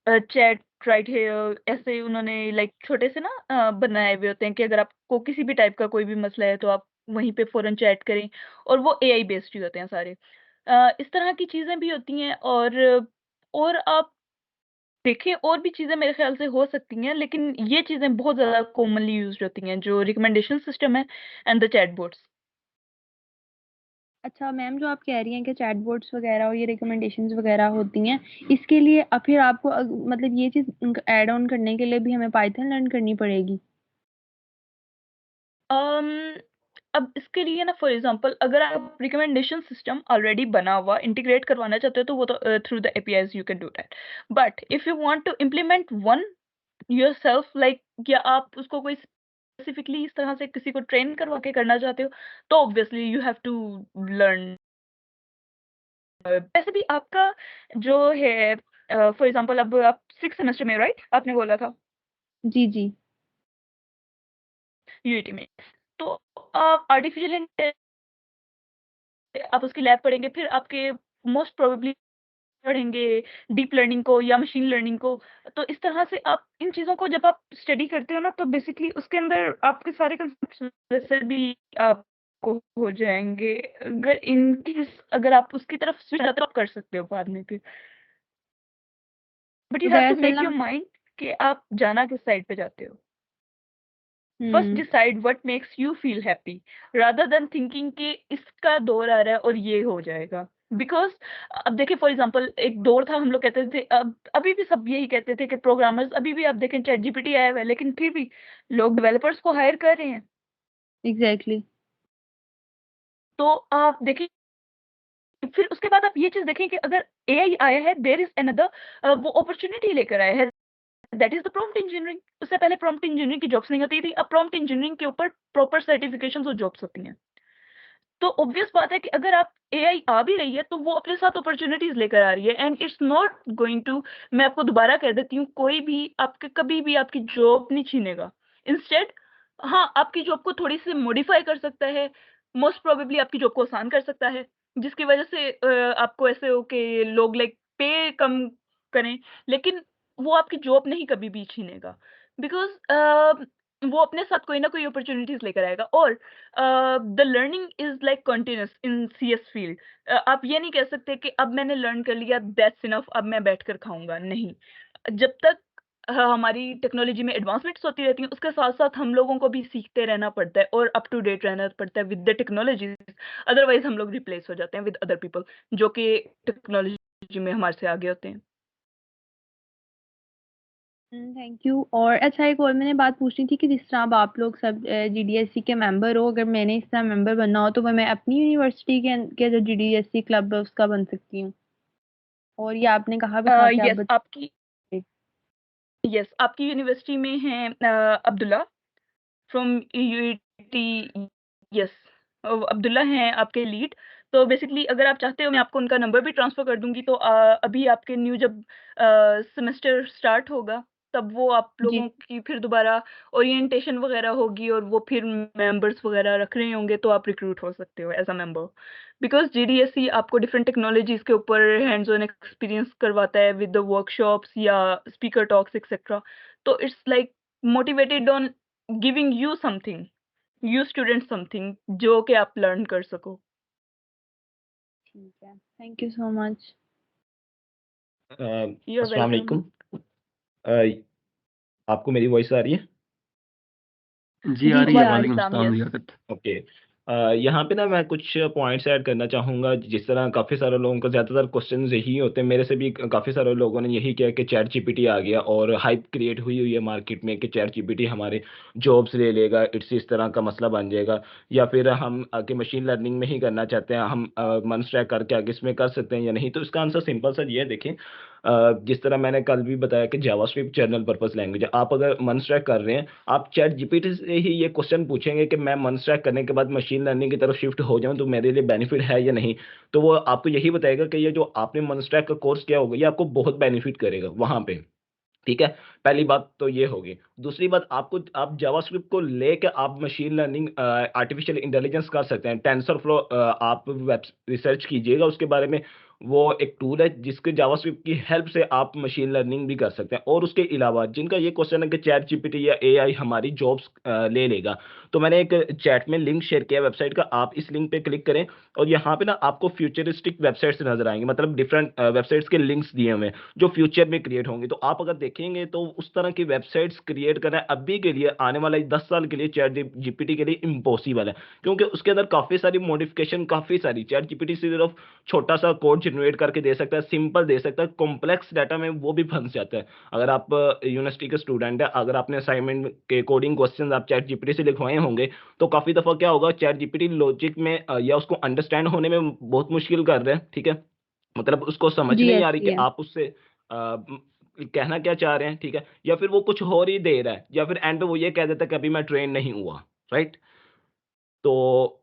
चैट राइट हियर, ऐसे उन्होंने लाइक छोटे से ना बनाए हुए होते हैं कि अगर आपको किसी भी टाइप का कोई भी मसला है तो आप वहीं पे फौरन चैट करें, और वो एआई बेस्ड ही होते हैं सारे। इस तरह की चीज़ें भी होती हैं, और आप देखें और भी चीज़ें मेरे ख़्याल से हो सकती हैं, लेकिन ये चीज़ें बहुत ज़्यादा कॉमनली यूज़्ड होती हैं, जो रिकमेंडेशन सिस्टम है एंड द चैटबॉट्स।
अच्छा मैम, जो आप कह रही हैं कि चैटबॉट्स वगैरह और ये रिकमेंडेशंस वगैरह होती हैं, इसके लिए फिर आपको मतलब ये चीज़ ऐड ऑन करने के लिए भी हमें पाइथन लर्न करनी पड़ेगी?
अम, अब इसके लिए ना, फॉर एग्ज़ाम्पल अगर आप रिकमेंडेशन सिस्टम ऑलरेडी बना हुआ इंटीग्रेट करवाना चाहते हो तो वो तो through the APIs you can do that. But if you want to implement one yourself, like, या आप उसको कोई स्पेसिफिकली इस तरह से किसी को ट्रेन करवा के करना चाहते हो, तो obviously you have to learn. वैसे भी आपका जो है, फॉर एग्जांपल अब आप 6th सेमेस्टर में, राइट, आपने बोला था
जी, जी।
यूएटी में, तो आप आर्टिफिशियल इंटेलिजेंस आप उसकी लैब पढ़ेंगे, फिर आपके मोस्ट प्रोबेबली पढ़ेंगे डीप लर्निंग को या मशीन लर्निंग को। तो इस तरह से आप इन चीज़ों को जब आप स्टडी करते हो ना, तो बेसिकली उसके अंदर आपके सारे कंसेप्ट्स वैसे भी आपको हो जाएँगे। अगर इन केस अगर आप उसकी तरफ स्विच जाते हो, आप कर सकते हो बाद में फिर। बट
तो
यू हैव टू
दरअसल
मेक
ना
योर माइंड कि आप जाना किस साइड पे चाहते हो। First
hmm.
Decide what makes you feel happy, rather than thinking कि इसका दौर आ रहा है और ये हो जाएगा। बिकॉज़ अब देखिए, फॉर एग्जांपल एक दौर था, हम लोग कहते थे, अब अभी भी सब यही कहते थे कि प्रोग्रामर्स, अभी भी आप देखें चैट जीपीटी आया हुआ है, लेकिन फिर भी लोग डेवलपर्स को हायर कर रहे हैं।
एग्ज़ैक्टली।
तो आप देखिए, फिर उसके बाद आप ये चीज़ देखें कि अगर एआई आया है, देयर इज़ अनदर वो अपॉर्च्युनिटी लेकर आया है, that is the prompt engineering. उससे पहले प्रॉम्प्ट इंजीनियरिंग की जॉब्स नहीं होती थी, अब प्रॉम्प्ट इंजीनियरिंग के ऊपर प्रॉपर सर्टिफिकेशंस और जॉब्स होती हैं। तो ऑब्वियस बात है कि अगर आप एआई आ भी रही है, तो वो अपने साथ अपॉर्च्युनिटीज़ लेकर आ रही है, and it's not going to, मैं आपको दोबारा कह देती हूँ, कोई भी आपके कभी भी आपकी जॉब नहीं छीनेगा। इंस्टेड हाँ, आपकी जॉब को थोड़ी-सी मॉडिफाई कर सकता है, मोस्ट प्रोबेबली आपकी जॉब को आसान कर सकता है, जिसकी वजह से आपको ऐसे हो कि लोग लाइक पे कम करें, लेकिन वो आपकी जॉब नहीं कभी भी छीनेगा। बिकॉज़ वो अपने साथ कोई ना कोई अपॉर्च्युनिटीज़ लेकर आएगा, और the learning is like continuous in CS field. आप ये नहीं कह सकते कि अब मैंने लर्न कर लिया, दैट्स इनफ, अब मैं बैठकर खाऊँगा, नहीं। जब तक हमारी टेक्नोलॉजी में एडवांसमेंट्स होती रहती हैं, उसके साथ-साथ हम लोगों को भी सीखते रहना पड़ता है और अप टू डेट रहना पड़ता है विद द टेक्नोलॉजीज़, अदरवाइज़ हम लोग रिप्लेस हो जाते हैं विद अदर पीपल जो कि टेक्नोलॉजी में हमारे से आगे होते हैं।
Thank you. और अच्छा, एक और मैंने बात पूछनी थी कि जिस तरह अब आप लोग सब जीडीएससी के मेंबर हो, अगर मैंने इस तरह मेंबर बनना हो तो मैं अपनी यूनिवर्सिटी के जो जीडीएससी क्लब है उसका बन सकती हूँ? और ये आपने कहा भी था कि आप
यस, आपकी यूनिवर्सिटी में हैं Abdullah from UET, yes, Abdullah हैं आपके लीड। तो बेसिकली अगर आप चाहते हो, मैं आपको उनका नंबर भी ट्रांसफ़र कर दूँगी, तो अभी आपके न्यू जब सेमेस्टर स्टार्ट होगा, तब वो आप
जी।
लोगों की फिर दोबारा ओरिएंटेशन वगैरह होगी और वो फिर मेंबर्स वगैरह रख रहे होंगे तो आप रिक्रूट हो सकते हो एज अ मेंबर। बिकॉज़ जीडीएसई आपको डिफरेंट टेक्नोलॉजीज़ के ऊपर हैंड्स ऑन एक्सपीरियंस करवाता है विद द वर्कशॉप्स या स्पीकर टॉक्स एक्सेट्रा। तो it's like motivated on giving you something, you student something जो कि आप लर्न कर सको।
ठीक है, thank you so much.
You are
अस्सलाम
वेलकम।
वालेकुम। आपको मेरी वॉइस आ रही है?
जी आ
जी
रही
जी
है।
आ रही
वालेकुम
सलाम,
अस्सलाम
यस।
लियाकत।
ओके। यहाँ पे ना मैं कुछ पॉइंट्स ऐड करना चाहूँगा। जिस तरह काफ़ी सारे लोगों का ज़्यादातर क्वेश्चन यही होते हैं, मेरे से भी काफ़ी सारे लोगों ने यही किया कि चैट जीपीटी आ गया और हाइप क्रिएट हुई हुई है मार्केट में कि चैट जीपीटी हमारे जॉब्स ले लेगा, इस तरह का मसला बन जाएगा। या फिर हम आगे मशीन लर्निंग में ही करना चाहते हैं, हम मन ट्रैक करके आगे इसमें कर सकते हैं या नहीं। तो इसका आंसर सिंपल सा ये है, देखें जिस तरह मैंने कल भी बताया कि जावास्क्रिप्ट जनरल पर्पस लैंग्वेज है। आप अगर मन ट्रैक कर रहे हैं, आप चैट जीपीटी से ही ये क्वेश्चन पूछेंगे कि मैं मन ट्रैक करने के बाद मशीन लर्निंग की तरफ शिफ्ट हो जाऊं तो मेरे लिए बेनिफिट है या नहीं। तो वो आपको यही बताएगा कि ये जो आपने मन ट्रैक का कोर्स किया होगा ये आपको बहुत बेनिफिट करेगा वहां पे। ठीक है, पहली बात तो ये होगी। दूसरी बात, आप जावास्क्रिप्ट को लेके आप मशीन लर्निंग आर्टिफिशियल इंटेलिजेंस कर सकते हैं। टेंसरफ्लो आप वेब रिसर्च कीजिएगा उसके बारे में। वो एक टूल है जिसके जावास्क्रिप्ट की हेल्प से आप मशीन लर्निंग भी कर सकते हैं। और उसके अलावा जिनका ये क्वेश्चन है कि चैट जीपीटी या एआई हमारी जॉब्स ले लेगा, तो मैंने एक चैट में लिंक शेयर किया वेबसाइट का, आप इस लिंक पे क्लिक करें और यहाँ पे ना आपको फ्यूचरिस्टिक वेबसाइट्स नजर आएंगे, मतलब डिफरेंट वेबसाइट्स के लिंक्स दिए हुए हैं जो फ्यूचर में क्रिएट होंगे। तो आप अगर देखेंगे तो उस तरह की वेबसाइट्स क्रिएट करना अभी के लिए, आने वाले 10 साल के लिए चैट जीपीटी के लिए इम्पॉसिबल है, क्योंकि उसके अंदर काफी सारी मॉडिफिकेशन, काफी सारी चैट जीपीटी सिर्फ छोटा सा कोड जनरेट करके दे सकता है, सिंपल दे सकता है, कॉम्प्लेक्स डाटा में वो भी फंस जाता है। अगर आप यूनिवर्सिटी के स्टूडेंट है, अगर आपने असाइनमेंट के कोडिंग क्वेश्चन आप चैट जीपीटी से लिखवाए होंगे, तो काफी दफा क्या होगा, चैट जीपीटी लॉजिक में या उसको अंडरस्टैंड होने में बहुत मुश्किल कर रहे हैं। ठीक है, मतलब उसको समझ
जी,
नहीं आ रही कि
ऐसी है।
आप उससे कहना क्या चाह रहे हैं। ठीक है, या फिर वो कुछ और ही दे रहा है, या फिर एंड पे वो ये कह देता है कि अभी मैं ट्रेन नहीं हुआ। राइट, तो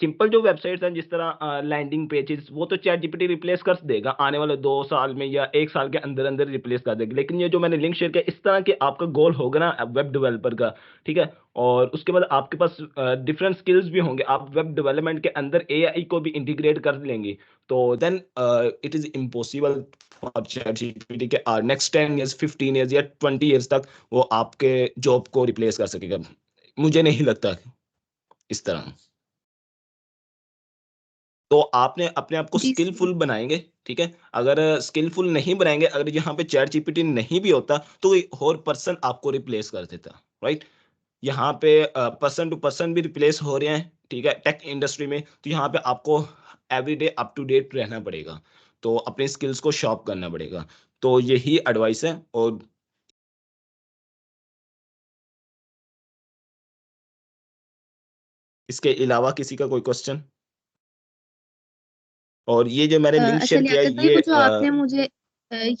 सिंपल जो वेबसाइट्स हैं जिस तरह लैंडिंग पेजेस, वो तो चैट जीपीटी रिप्लेस कर देगा आने वाले 2 साल में या 1 साल के अंदर अंदर रिप्लेस कर देगा। लेकिन ये जो मैंने लिंक शेयर किया, इस तरह के आपका गोल होगा ना वेब डेवलपर का। ठीक है, और उसके बाद आपके पास डिफरेंट स्किल्स भी होंगे, आप वेब डेवलपमेंट के अंदर एआई को भी इंटीग्रेट कर लेंगे, तो then it is impossible for ChatGPT के नेक्स्ट 10 ईयर्स, 15 ईयर्स या 20 ईयर्स तक वो आपके जॉब को रिप्लेस कर सकेगा। मुझे नहीं लगता इस तरह। तो आपने अपने आप को
जी,
स्किलफुल बनाएंगे। ठीक है, अगर स्किलफुल नहीं बनाएंगे, अगर यहाँ पे चैट जीपीटी नहीं भी होता तो कोई और पर्सन आपको रिप्लेस कर देता। राइट, यहाँ पे पर्सन टू पर्सन भी रिप्लेस हो रहे हैं। ठीक है, टेक इंडस्ट्री में, तो यहाँ पे आपको एवरीडे अप टू डेट रहना पड़ेगा, तो अपने स्किल्स को शॉर्प करना पड़ेगा। तो यही एडवाइस है। और इसके अलावा किसी का कोई क्वेश्चन? और ये जो मैंने लिंक
अच्छा
शेयर किया है
लियाकत भाई,
ये
वो जो आपने मुझे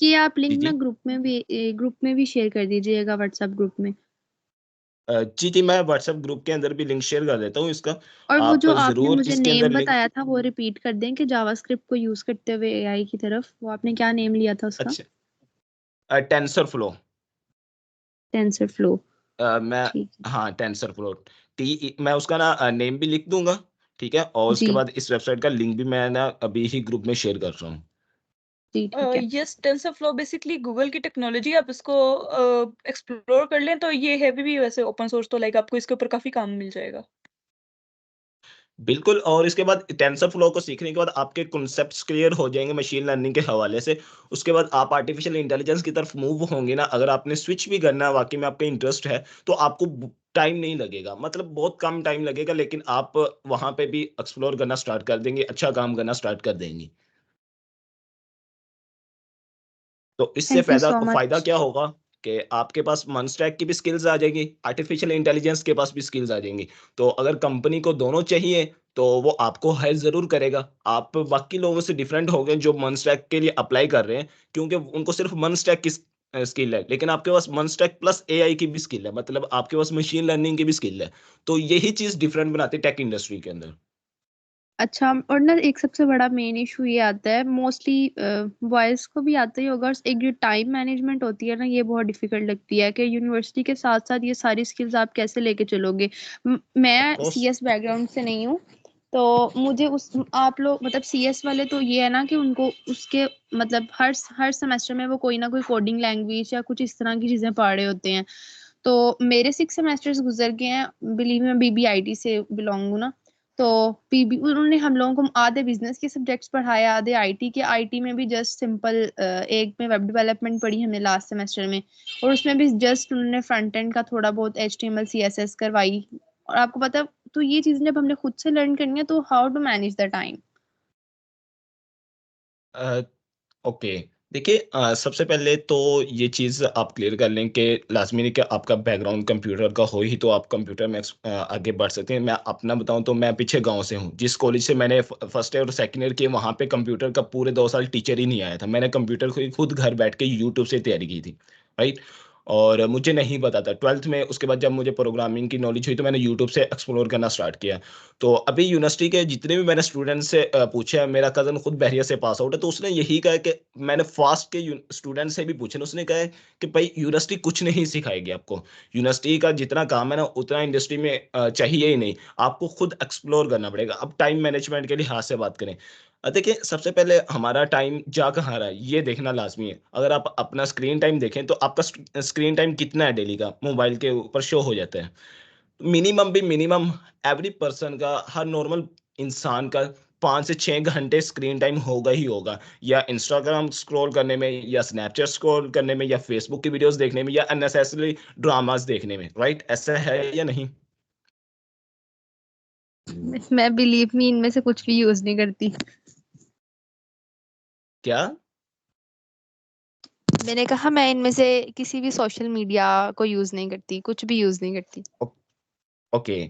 ये आप
जी
लिंक ना
जी
ग्रुप में भी शेयर कर दीजिएगा, व्हाट्सएप ग्रुप में।
जी जी, मैं व्हाट्सएप ग्रुप के अंदर भी लिंक शेयर कर देता हूँ इसका।
और वो
आप
जो आपने
जरूर
मुझे
इसके अंदर
नेम
लिंक।
बताया था वो रिपीट कर दें कि जावास्क्रिप्ट को यूज करते हुए एआई की तरफ, वो आपने क्या नेम लिया था उसका?
अच्छा, टेंसर फ्लो।
Tensor flow.
मैं,
ठीक है।
हाँ टेंसर फ्लो, मैं उसका ना नेम भी लिख दूंगा। ठीक है, और उसके
जी
बाद इस वेबसाइट का लिंक भी मैं ना अभी ही ग्रुप में शेयर कर रहा हूँ।
जी, ठीक है।
यस, टेंसरफ्लो बेसिकली गूगल की टेक्नोलॉजी, आप इसको एक्सप्लोर कर लें तो ये है भी वैसे ओपन सोर्स, तो लाइक आपको इसके ऊपर काफी काम मिल जाएगा।
बिल्कुल, और इसके बाद टेंसर फ्लो को सीखने के बाद आपके कॉन्सेप्ट्स क्लियर हो जाएंगे मशीन लर्निंग के हवाले से। उसके बाद आप आर्टिफिशियल इंटेलिजेंस की तरफ मूव होंगे ना, अगर आपने स्विच भी करना है, वाकई में आपका इंटरेस्ट है, तो आपको टाइम नहीं लगेगा, मतलब बहुत कम टाइम लगेगा, लेकिन आप वहां पे भी एक्सप्लोर करना स्टार्ट कर देंगे, अच्छा काम करना स्टार्ट कर देंगे। तो इससे
थैंक यू
फायदा
सो
फायदा
मच।
क्या होगा कि आपके पास मनस्टैक की भी स्किल्स आ जाएगी, आर्टिफिशियल इंटेलिजेंस के पास भी स्किल्स आ जाएंगी। तो अगर कंपनी को दोनों चाहिए तो वो आपको हायर जरूर करेगा। आप बाकी लोगों से डिफरेंट हो गए जो मनस्टैक के लिए अप्लाई कर रहे हैं, क्योंकि उनको सिर्फ मनस्टैक की स्किल है, लेकिन आपके पास मनस्टैक प्लस एआई की भी स्किल है, मतलब आपके पास मशीन लर्निंग की भी स्किल है। तो यही चीज डिफरेंट बनाती है टेक इंडस्ट्री के अंदर।
अच्छा, और ना एक सबसे बड़ा मेन इशू ये आता है, मोस्टली बॉयज को भी आता ही होगा, और एक जो टाइम मैनेजमेंट होती है ना, ये बहुत डिफिकल्ट लगती है कि यूनिवर्सिटी के साथ साथ ये सारी स्किल्स आप कैसे लेके चलोगे। मैं
कोर्स
सीएस बैकग्राउंड से नहीं हूँ, तो मुझे उस आप लोग मतलब सीएस वाले तो ये है ना कि उनको उसके मतलब हर सेमेस्टर में वो कोई ना कोई कोडिंग लैंग्वेज या कुछ इस तरह की चीजें पढ़ रहे होते हैं। तो मेरे 6 सेमेस्टर्स गुजर गए हैं, बिलीव मैं बीबीआईटी से बिलोंग हूँ ना, तो पीबी उन्होंने हम लोगों को आधे बिजनेस के सब्जेक्ट्स पढ़ाए, आधे आईटी के। आईटी में भी जस्ट सिंपल एक में वेब डेवलपमेंट पढ़ी हमने लास्ट सेमेस्टर में, और उसमें भी जस्ट उन्होंने फ्रंट एंड का थोड़ा बहुत एचटीएमएल सीएसएस करवाई। और आपको पता है, तो ये चीजें जब हमने खुद से लर्न करनी है तो how to manage the time.
Okay, देखिए सबसे पहले तो ये चीज़ आप क्लियर कर लें कि लाजमी नहीं कि आपका बैकग्राउंड कंप्यूटर का हो ही तो आप कंप्यूटर में आगे बढ़ सकते हैं। मैं अपना बताऊं तो मैं पीछे गांव से हूं, जिस कॉलेज से मैंने फर्स्ट ईयर और सेकंड ईयर किए वहां पे कंप्यूटर का पूरे 2 साल टीचर ही नहीं आया था। मैंने कंप्यूटर को खुद घर बैठ के यूट्यूब से तैयारी की थी, राइट। और मुझे नहीं पता था 12th में, उसके बाद जब मुझे प्रोग्रामिंग की नॉलेज हुई तो मैंने यूट्यूब से एक्सप्लोर करना स्टार्ट किया। तो अभी यूनिवर्सिटी के जितने भी मैंने स्टूडेंट से पूछे हैं, मेरा कज़न खुद बहरिया से पास आउट है, तो उसने यही कहा कि मैंने फास्ट के स्टूडेंट से भी पूछे ना, उसने कहा है कि भाई यूनिवर्सिटी कुछ नहीं सिखाएगी आपको। यूनिवर्सिटी का जितना काम है ना उतना इंडस्ट्री में चाहिए ही नहीं, आपको खुद एक्सप्लोर करना पड़ेगा। अब टाइम मैनेजमेंट के लिहाज से बात करें, देखिए सबसे पहले हमारा टाइम जा कहाँ रहा है ये देखना लाजमी है। अगर आप अपना स्क्रीन टाइम देखें तो आपका स्क्रीन टाइम कितना है डेली का, मोबाइल के ऊपर शो हो जाता है। मिनिमम भी मिनिमम एवरी पर्सन का, हर नॉर्मल इंसान का 5 से 6 घंटे स्क्रीन टाइम होगा ही होगा, या इंस्टाग्राम स्क्रॉल करने में, या स्नैपचैट स्क्रॉल करने में, या फेसबुक की वीडियोस देखने में, या अननेसेसरी ड्रामास देखने में, राइट? ऐसा है या नहीं?
मैं बिलीव मी इनमें से कुछ भी यूज नहीं करती।
क्या?
मैंने कहा मैं इनमें से किसी भी सोशल मीडिया को यूज नहीं करती, कुछ भी यूज नहीं करती।
ओ- ओके,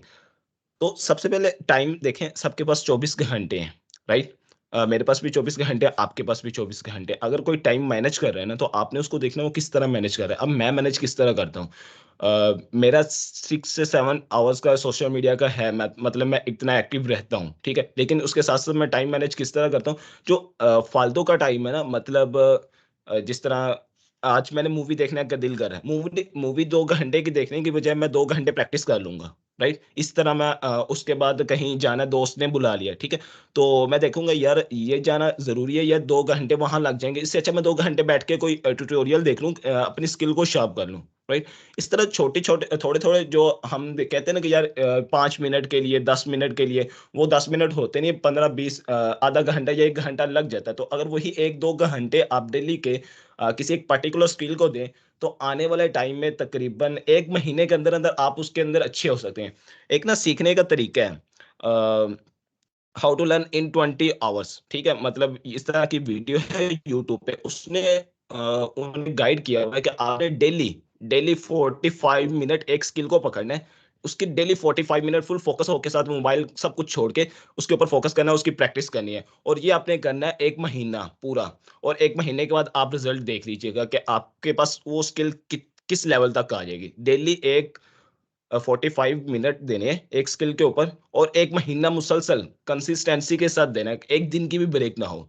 तो सबसे पहले टाइम देखें, सबके पास 24 घंटे हैं, राइट। मेरे पास भी 24 घंटे, आपके पास भी 24 घंटे। अगर कोई टाइम मैनेज कर रहा है ना तो आपने उसको देखना वो किस तरह मैनेज कर रहा है। अब मैं मैनेज किस तरह करता हूँ, मेरा 6 से 7 आवर्स का सोशल मीडिया का है, मतलब मैं इतना एक्टिव रहता हूँ, ठीक है। लेकिन उसके साथ साथ मैं टाइम मैनेज किस तरह करता हूँ, जो फालतू का टाइम है ना, मतलब जिस तरह आज मैंने मूवी देखने का दिल कर रहा है, मूवी मूवी 2 घंटे की देखने की बजाय मैं 2 घंटे प्रैक्टिस कर लूंगा, राइट। इस तरह मैं उसके बाद कहीं जाना, दोस्त ने बुला लिया, ठीक है, तो मैं देखूंगा यार ये जाना जरूरी है या 2 घंटे वहां लग जाएंगे, इससे अच्छा मैं 2 घंटे बैठ के कोई ट्यूटोरियल देख लूं, अपनी स्किल को शार्प कर लूं, राइट। इस तरह छोटे छोटे थोड़े थोड़े जो हम कहते हैं ना कि यार 5 मिनट के लिए, 10 मिनट के लिए, वो 10 मिनट होते नहीं, 15-20 आधा घंटा या 1 घंटा लग जाता है। तो अगर वही 1-2 घंटे आप डेली के किसी एक पर्टिकुलर स्किल को दें तो आने वाले टाइम में तकरीबन 1 महीने के अंदर अंदर आप उसके अंदर अच्छे हो सकते हैं। एक ना सीखने का तरीका है, how to learn in 20 hours, ठीक है। मतलब इस तरह की वीडियो है यूट्यूब पे, उसने उन्होंने गाइड किया हुआ है कि आपने डेली डेली 45 मिनट एक स्किल को पकड़ना है, उसकी डेली 45 मिनट फुल फोकस होकर, साथ मोबाइल सब कुछ छोड़ के उसके ऊपर फोकस करना है, उसकी प्रैक्टिस करनी है, और ये आपने करना है 1 महीना पूरा। और 1 महीने के बाद आप रिजल्ट देख लीजिएगा कि आपके पास वो स्किल किस लेवल तक आ जाएगी। डेली एक 45 मिनट देने हैं एक स्किल के ऊपर, और 1 महीना मुसलसल कंसिस्टेंसी के साथ देना है, एक दिन की भी ब्रेक ना हो।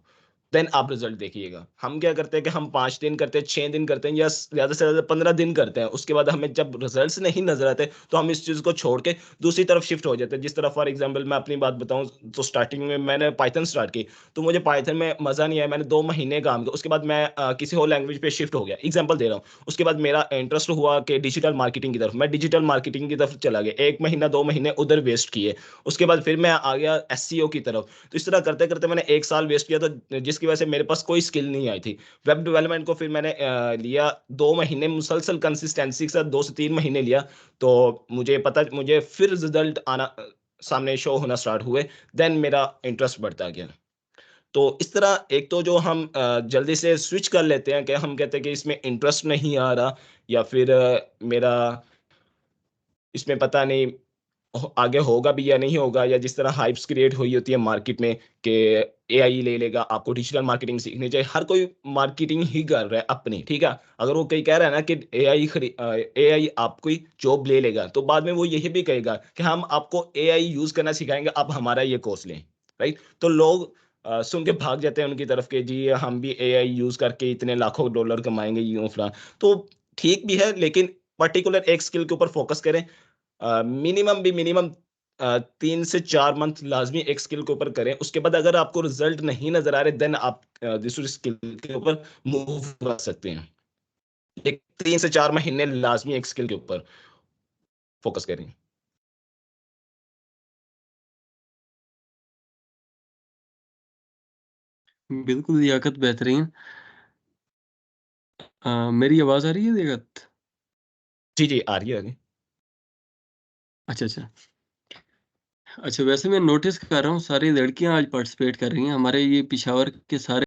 देन आप रिजल्ट देखिएगा। हम क्या करते हैं कि हम 5 दिन करते हैं, 6 दिन करते हैं, या ज्यादा से ज्यादा 15 दिन करते हैं। उसके बाद हमें जब रिजल्ट नहीं नजर आते तो हम इस चीज को छोड़ के दूसरी तरफ शिफ्ट हो जाते हैं। जिस तरह फॉर एग्जाम्पल मैं अपनी बात बताऊं, तो स्टार्टिंग में मैंने पाइथन स्टार्ट की, तो मुझे पाइथन में मजा नहीं आया, मैंने 2 महीने काम किया, उसके बाद मैं किसी और लैंग्वेज पे शिफ्ट हो गया, एग्जाम्पल दे रहा हूँ। उसके बाद मेरा इंटरेस्ट हुआ कि डिजिटल मार्केटिंग की तरफ, मैं डिजिटल मार्केटिंग की तरफ चला गया, 1 महीना 2 महीने उधर वेस्ट किए। उसके बाद फिर मैं आ गया एससीओ की तरफ। तो इस तरह करते करते मैंने 1 साल वेस्ट किया, तो जिसकी वजह से मेरे पास कोई स्किल नहीं आई थी। वेब डेवलपमेंट को फिर मैंने लिया 2 महीने मुसलसल कंसिस्टेंसी के साथ, 2 से 3 महीने लिया, तो मुझे फिर रिजल्ट आना सामने शो होना स्टार्ट हुए। देन मेरा इंटरेस्ट बढ़ता गया। तो इस तरह एक तो जो हम जल्दी से स्विच कर लेते हैं कि हम कहते हैं कि इसमें इंटरेस्ट नहीं आ रहा, या फिर मेरा इसमें पता नहीं आगे होगा भी या नहीं होगा, या जिस तरह हाइप्स क्रिएट हुई होती है मार्केट में कि एआई ले लेगा, आपको डिजिटल मार्केटिंग सीखनी चाहिए, हर कोई मार्केटिंग ही कर रहा है अपनी, ठीक है। अगर वो कहीं कह रहा है ना कि एआई आपकी जॉब ले लेगा, तो बाद में वो यही भी कहेगा कि हम आपको एआई यूज करना सिखाएंगे, आप हमारा ये कोर्स लें, राइट? तो लोग सुन के भाग जाते हैं उनकी तरफ के जी हम भी एआई यूज़ करके इतने लाखों डॉलर कमाएँगे यूँ फलां। तो ठीक भी है लेकिन पर्टिकुलर एक स्किल के ऊपर फ़ोकस करें। मिनिमम 3 से 4 मंथ लाज़मी एक स्किल के ऊपर करें। उसके बाद अगर आपको रिज़ल्ट नहीं नज़र आ रहे देन आप दूसरी स्किल के ऊपर मूव कर सकते हैं। एक 3 से 4 महीने लाज़मी एक स्किल के ऊपर फ़ोकस करें।
बिल्कुल लियाकत बेहतरीन। मेरी आवाज़ आ रही है लियाकत?
जी, जी, आ रही है, आ रही है।
अच्छा, अच्छा। अच्छा, वैसे मैं नोटिस कर रहा हूँ सारी लड़कियाँ आज पार्टिसिपेट कर रही हैं। हमारे ये पेशावर के सारे